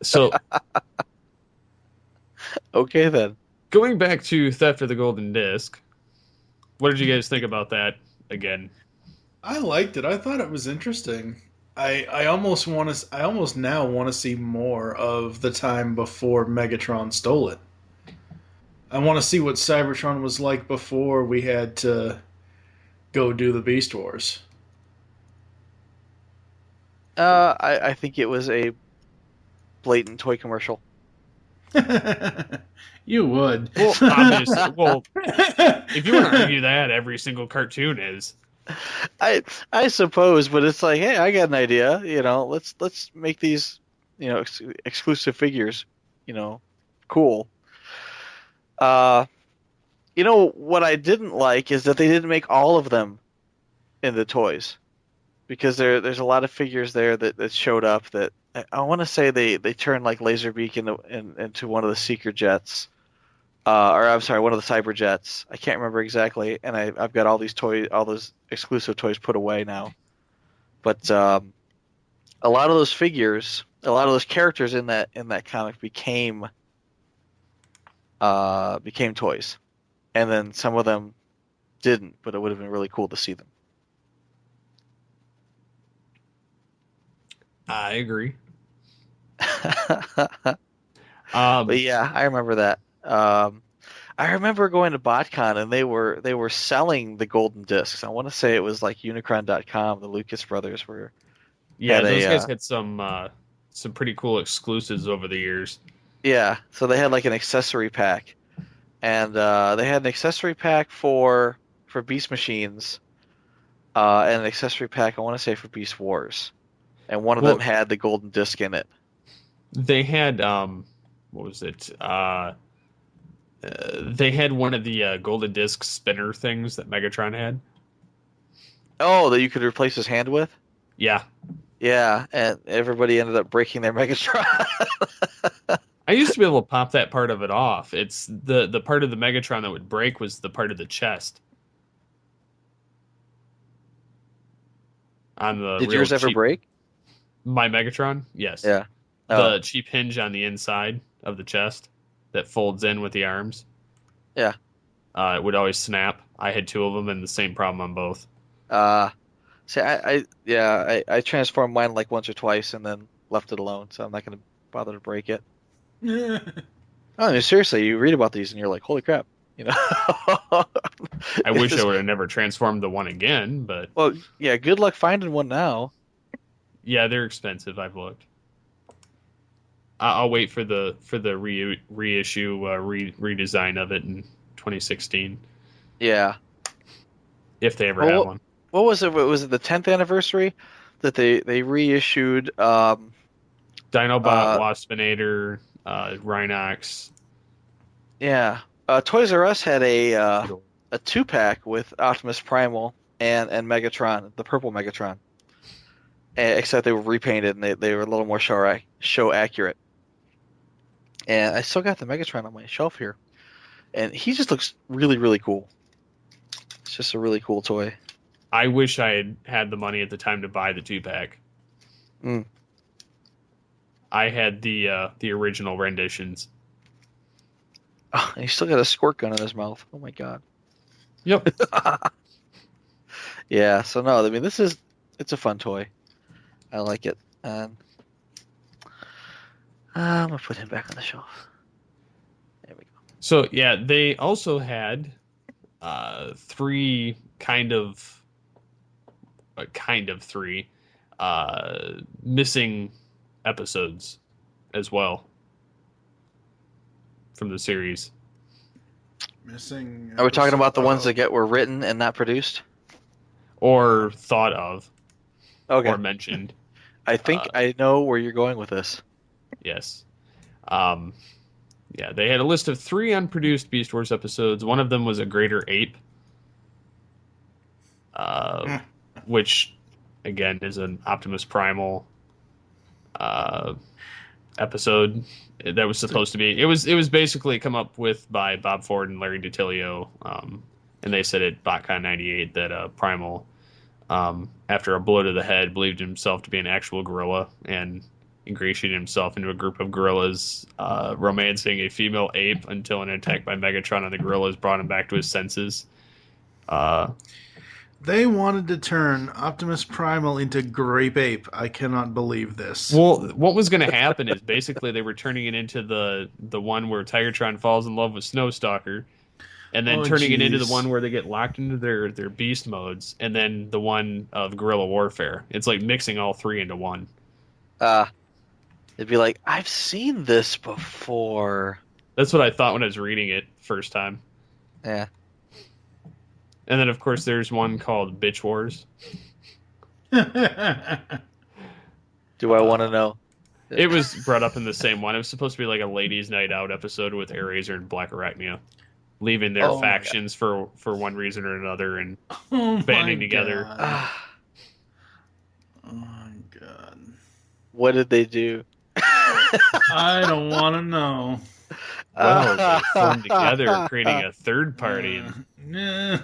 So okay then. Going back to Theft of the Golden Disc, what did you guys think about that again? I liked it. I thought it was interesting. I almost now want to see more of the time before Megatron stole it. I want to see what Cybertron was like before we had to go do the Beast Wars. I think it was a blatant toy commercial. You would. Well, obviously. Well, if you want to argue that, every single cartoon is. I suppose, but it's like, hey, I got an idea. Let's make these, exclusive figures, cool. What I didn't like is that they didn't make all of them in the toys, because there's a lot of figures there that showed up that I want to say they turned like Laserbeak into one of the Seeker jets, or I'm sorry, one of the Cyber jets. I can't remember exactly, and I've got all those exclusive toys put away now. But a lot of those figures, a lot of those characters in that comic became toys, and then some of them didn't, but it would have been really cool to see them. I agree. But yeah, I remember that. I remember going to BotCon and they were selling the golden discs. I want to say it was like Unicron.com. The Lucas brothers were. Yeah, those guys had some pretty cool exclusives over the years. Yeah, so they had like an accessory pack, and they had an accessory pack for Beast Machines, and an accessory pack I want to say for Beast Wars, and one of them had the golden disc in it. They had what was it? They had one of the golden disc spinner things that Megatron had. Oh, that you could replace his hand with? Yeah. Yeah, and everybody ended up breaking their Megatron. I used to be able to pop that part of it off. It's the part of the Megatron that would break was the part of the chest. On the Did yours ever break? My Megatron? Yes. Yeah. The cheap hinge on the inside of the chest that folds in with the arms. Yeah. It would always snap. I had two of them and the same problem on both. See, I transformed mine like once or twice and then left it alone, so I'm not going to bother to break it. I mean, seriously, you read about these and you're like, holy crap, I wish I would have never transformed the one again, but... Well, yeah, good luck finding one now. Yeah, they're expensive, I've looked. I'll wait for the reissue, redesign of it in 2016. Yeah. If they ever have one. What was it? Was it the 10th anniversary that they reissued? Dinobot, Waspinator, Rhinox. Yeah. Toys R Us had a 2-pack with Optimus Primal and Megatron, the purple Megatron. Except they were repainted and they were a little more show accurate. And I still got the Megatron on my shelf here. And he just looks really, really cool. It's just a really cool toy. I wish I had the money at the time to buy the 2-pack. I had the original renditions. Oh, and he's still got a squirt gun in his mouth. Oh my god. Yep. Yeah, so no, I mean it's a fun toy. I like it. I'm gonna put him back on the shelf. There we go. So yeah, they also had 3 3 missing episodes as well from the series. Missing episode? Are we talking about the ones that were written and not produced? Or thought of. Okay. Or mentioned. I think I know where you're going with this. Yes. Yeah, they had a list of 3 unproduced Beast Wars episodes. One of them was a Greater Ape. Which, again, is an Optimus Primal episode that was supposed to be. It was basically come up with by Bob Ford and Larry DiTillio, and they said at BotCon 98 that Primal, after a blow to the head, believed himself to be an actual gorilla and ingratiated himself into a group of gorillas, romancing a female ape until an attack by Megatron on the gorillas brought him back to his senses. They wanted to turn Optimus Primal into Grape Ape. I cannot believe this. Well, what was going to happen is basically they were turning it into the one where Tigertron falls in love with Snowstalker, and then turning it into the one where they get locked into their beast modes, and then the one of guerrilla warfare. It's like mixing all 3 into one. Yeah, They'd be like, I've seen this before. That's what I thought when I was reading it first time. Yeah. And then, of course, there's one called Bitch Wars. Do I want to know? It was brought up in the same one. It was supposed to be like a ladies' night out episode with Airazor and Black Arachnia, leaving their factions for one reason or another and banding together. Oh my god. What did they do? I don't want to know. Well, they formed together, creating a third party. No.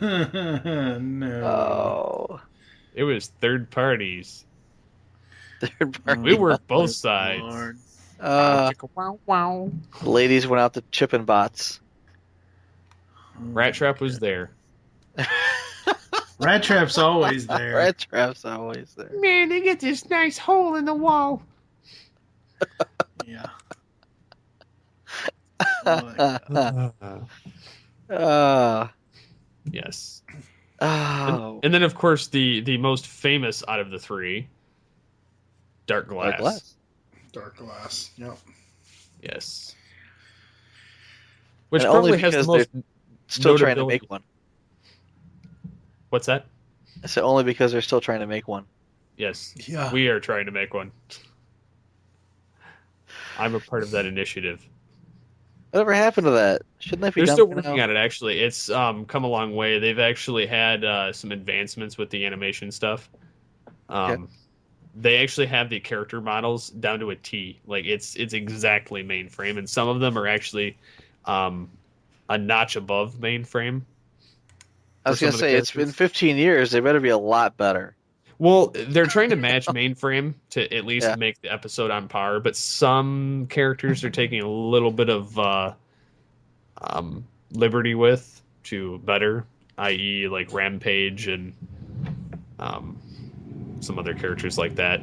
Oh. It was third parties. Third party. We were both sides. Lord. Wow. The ladies went out to chipping bots. Rat Trap was there. Rat Trap's always there. Rat Trap's always there. Man, they get this nice hole in the wall. Yeah. Oh, Yes. Oh. And then, of course, the most famous out of the three, Dark Glass. Dark Glass. Yep. Yes. Which And probably only has the because most Still trying to notability. make one. What's that? I said only because they're still trying to make one. Yes. Yeah. We are trying to make one. I'm a part of that initiative. Whatever happened to that? Shouldn't that be They're done still by working now? on it, actually. It's come a long way. They've actually had some advancements with the animation stuff. Okay. They actually have the character models down to a T. Like, it's exactly mainframe, and some of them are actually a notch above mainframe. I was going to say, it's been 15 years. They better be a lot better. Well, they're trying to match mainframe to at least Yeah. make the episode on par, but some characters are taking a little bit of liberty with to better, i.e. like Rampage and some other characters like that.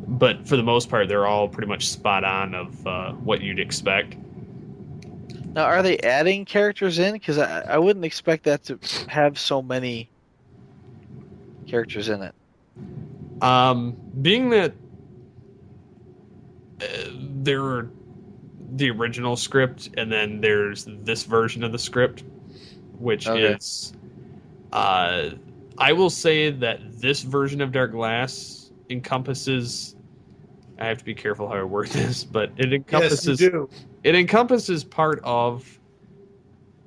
But for the most part, they're all pretty much spot on of what you'd expect. Now, are they adding characters in? Because I wouldn't expect that to have so many characters in it. Being that there are the original script and then there's this version of the script, which is I will say that this version of Dark Glass encompasses, I have to be careful how I word this, but it encompasses it encompasses part of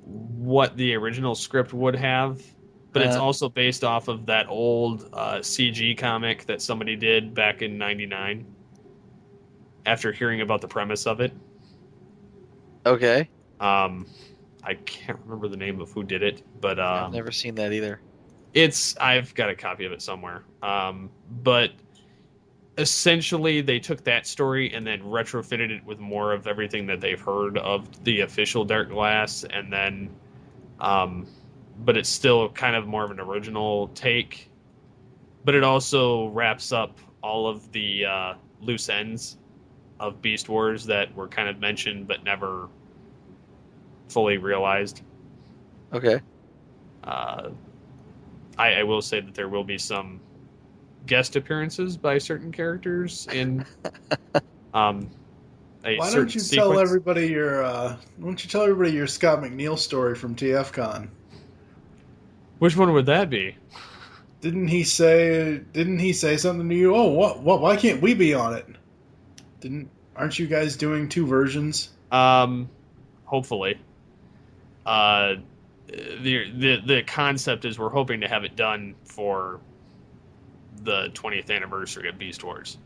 what the original script would have, but it's also based off of that old CG comic that somebody did back in '99 after hearing about the premise of it. Okay. I can't remember the name of who did it, but I've never seen that either. I've got a copy of it somewhere. But essentially they took that story and then retrofitted it with more of everything that they've heard of the official Dark Glass, and then but it's still kind of more of an original take, but it also wraps up all of the loose ends of Beast Wars that were kind of mentioned but never fully realized. Okay. I will say that there will be some guest appearances by certain characters in Why don't you tell everybody your Scott McNeil story from TFCon? Which one would that be? Didn't he say something to you? Oh, what why can't we be on it? Aren't you guys doing two versions? Hopefully. The concept is we're hoping to have it done for the 20th anniversary of Beast Wars.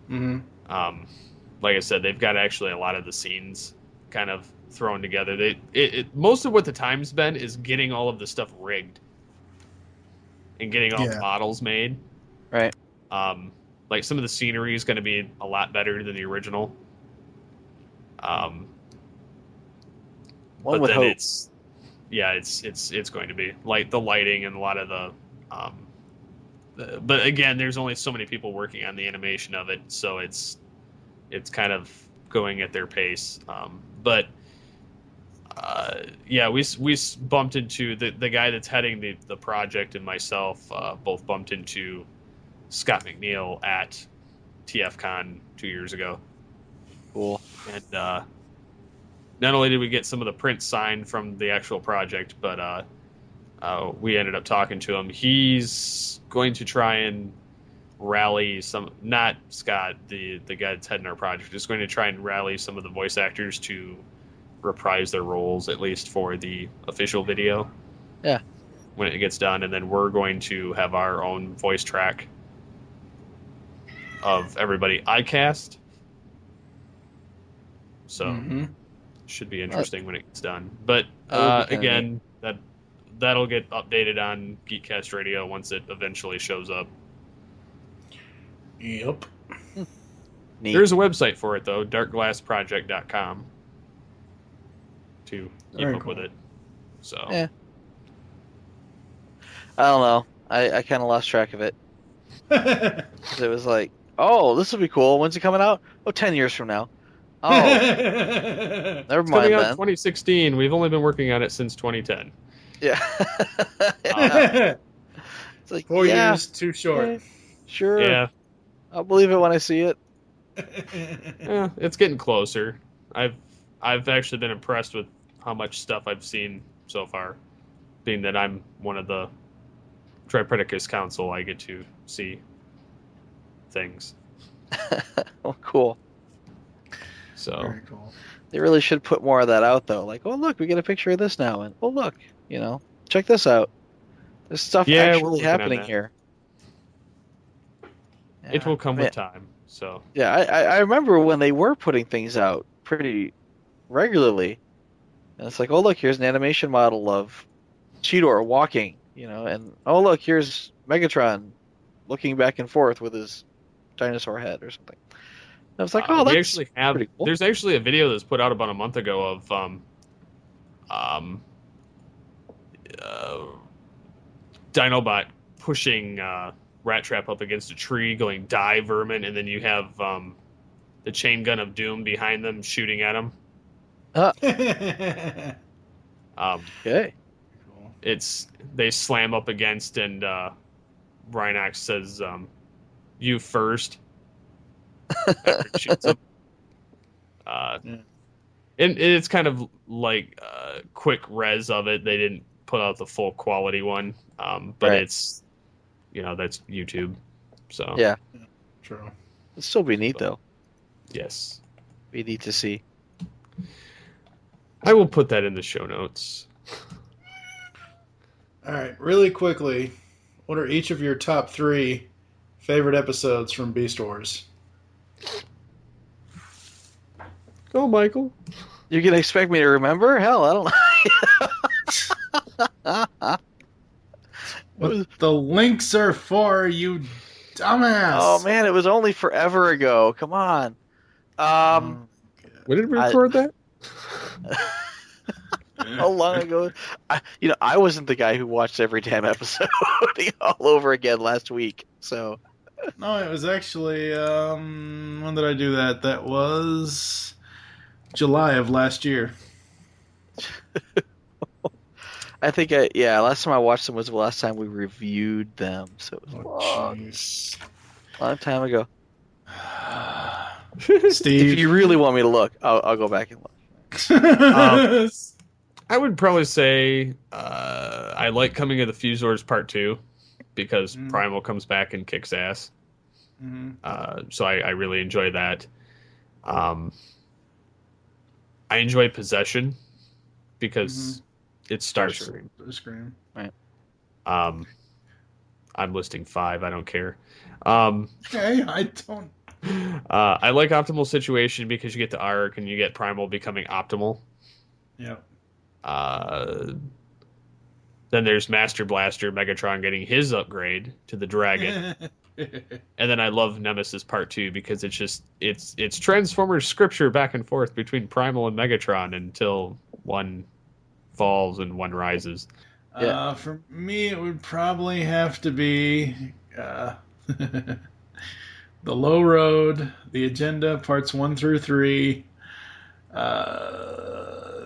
Mm-hmm. Like I said, they've got actually a lot of the scenes kind of thrown together. Most of what the time's been is getting all of the stuff rigged and getting all the models made. Right. Like some of the scenery is going to be a lot better than the original. One but would then hope. it's going to be like the lighting and a lot of the but again, there's only so many people working on the animation of it, so it's kind of going at their pace. But we bumped into the guy that's heading the project and myself both bumped into Scott McNeil at TFCon 2 years ago. Cool. And not only did we get some of the prints signed from the actual project, but we ended up talking to him. He's going to try and rally some, not Scott, the guy that's heading our project, is going to try and rally some of the voice actors to reprise their roles, at least for the official video. Yeah. When it gets done, and then we're going to have our own voice track of everybody I cast. So should be interesting when it gets done. But again, that'll get updated on Geekcast Radio once it eventually shows up. Yep. Neat. There's a website for it though, darkglassproject.com, to keep Very up cool. with it. So Yeah. I don't know. I kind of lost track of it. It was like, oh, this will be cool. When's it coming out? Oh, 10 years from now. Oh, never it's mind coming out then. 2016. We've only been working on it since 2010. Yeah. It's like, 4 yeah, years too short. sure. Yeah. I'll believe it when I see it. Yeah, it's getting closer. I've actually been impressed with how much stuff I've seen so far. Being that I'm one of the Tripredicus Council, I get to see things. Oh, cool. So Very cool. They really should put more of that out, though. Like, oh, look, we get a picture of this now. And, oh, look, check this out. There's stuff Yeah, we're actually working on happening that. here. it will come Yeah. with time. So Yeah, I remember when they were putting things out pretty regularly. And it's like, oh, look, here's an animation model of Cheetor walking, and oh, look, here's Megatron looking back and forth with his dinosaur head or something. And I was like, oh, we that's actually have. pretty cool. There's actually a video that's put out about a month ago of Dinobot pushing Rat Trap up against a tree, going die vermin, and then you have the chain gun of doom behind them shooting at him. Okay. Cool. They slam up against, and Rhinox says, "You first." After he shoots him. And it's kind of like quick res of it. They didn't put out the full quality one, but Right. it's that's YouTube. So Yeah. True. It'd still be neat, though. yes, Be neat to see. I will put that in the show notes. All right, really quickly, what are each of your top 3 favorite episodes from Beast Wars? Go, Michael. You can expect me to remember? Hell, I don't know. What the links are for, you dumbass. Oh, man, it was only forever ago. Come on. When did we record that? How long ago? I wasn't the guy who watched every damn episode all over again last week. So No, it was actually, when did I do that? That was July of last year. I think, last time I watched them was the last time we reviewed them. So it was a Jeez. long time ago. Steve. If you really want me to look, I'll go back and look. I would probably say I like Coming of the Fusors Part 2 because Primal comes back and kicks ass. So I really enjoy that. I enjoy Possession because it's Starscream. Starscream. Right. I'm listing 5. I don't care. Okay, I don't. I like Optimal Situation because you get the arc and you get Primal becoming optimal. Yeah. Then there's Master Blaster, Megatron getting his upgrade to the Dragon. And then I love Nemesis Part 2 because it's Transformers scripture back and forth between Primal and Megatron until one falls and one rises. For me, it would probably have to be The Low Road, The Agenda, Parts 1 through 3,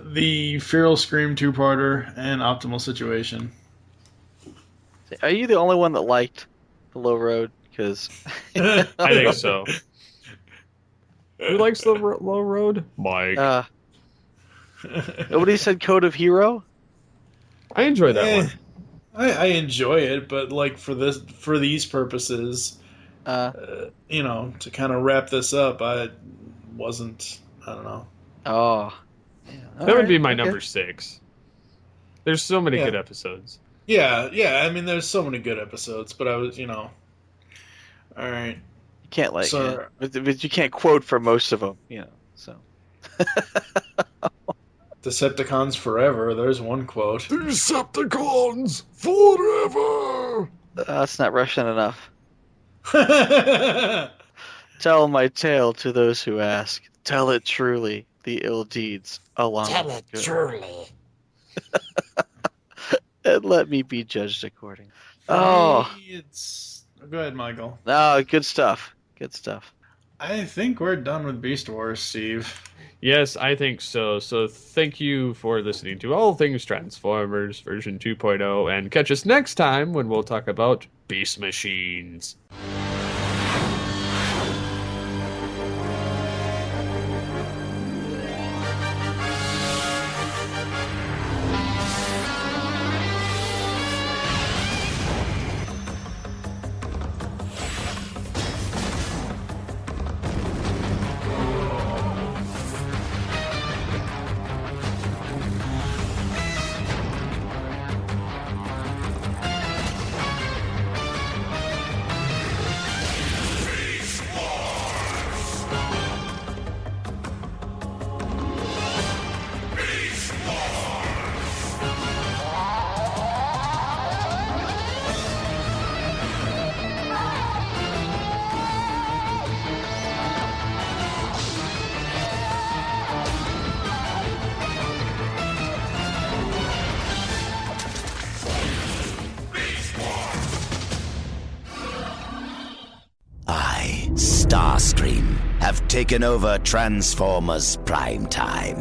the Feral Scream 2-parter, and Optimal Situation. Are you the only one that liked The Low Road? Because I think so. Who likes the low road? Mike. Nobody said Code of Hero? I enjoy that one. I enjoy it, but like for these purposes, to kind of wrap this up, I don't know. Oh. Yeah, That would be my number 6. There's so many good episodes. Yeah, I mean, there's so many good episodes, but I was, all right. You can't but you can't quote for most of them, so. Decepticons forever. There's one quote. Decepticons forever. That's not Russian enough. Tell my tale to those who ask. Tell it truly. The ill deeds along. Tell it truly. And let me be judged according. Oh, Go ahead, Michael. No, good stuff. Good stuff. I think we're done with Beast Wars, Steve. Yes, I think so. So thank you for listening to All Things Transformers version 2.0, and catch us next time when we'll talk about Beast Machines. Starscream have taken over Transformers Prime Time.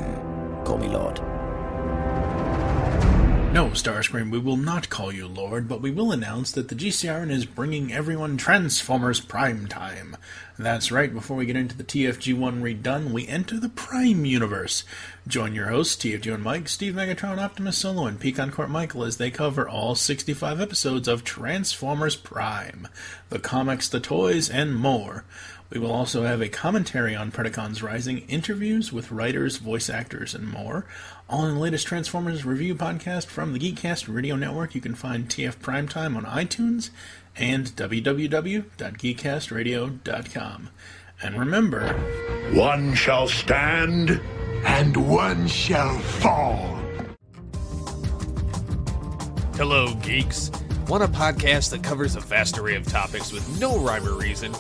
Call me Lord. No, Starscream, we will not call you Lord, but we will announce that the GCRN is bringing everyone Transformers Prime Time. That's right, before we get into the TFG1 redone, we enter the Prime Universe. Join your hosts, TFG1 Mike, Steve Megatron, Optimus Solo, and Pecan Court Michael as they cover all 65 episodes of Transformers Prime, the comics, the toys, and more. We will also have a commentary on Predacons Rising, interviews with writers, voice actors, and more. All in the latest Transformers review podcast from the Geekcast Radio Network. You can find TF Primetime on iTunes and www.geekcastradio.com. And remember, one shall stand and one shall fall. Hello, geeks. Want a podcast that covers a vast array of topics with no rhyme or reason?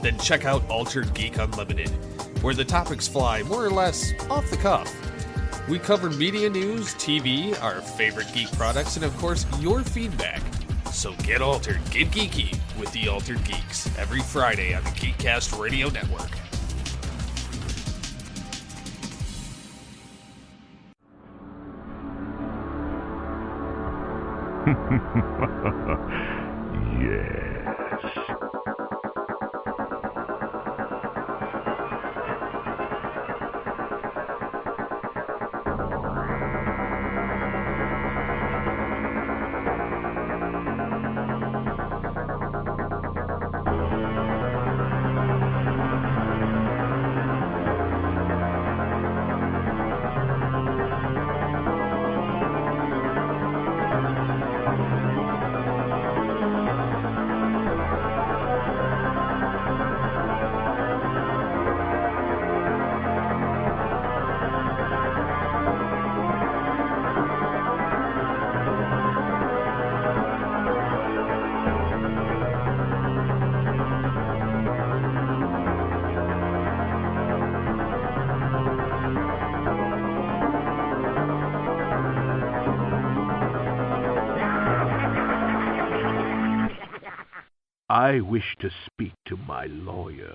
Then check out Altered Geek Unlimited, where the topics fly more or less off the cuff. We cover media news, TV, our favorite geek products, and of course, your feedback. So get altered, get geeky with the Altered Geeks every Friday on the Geekcast Radio Network. Yes. I wish to speak to my lawyer.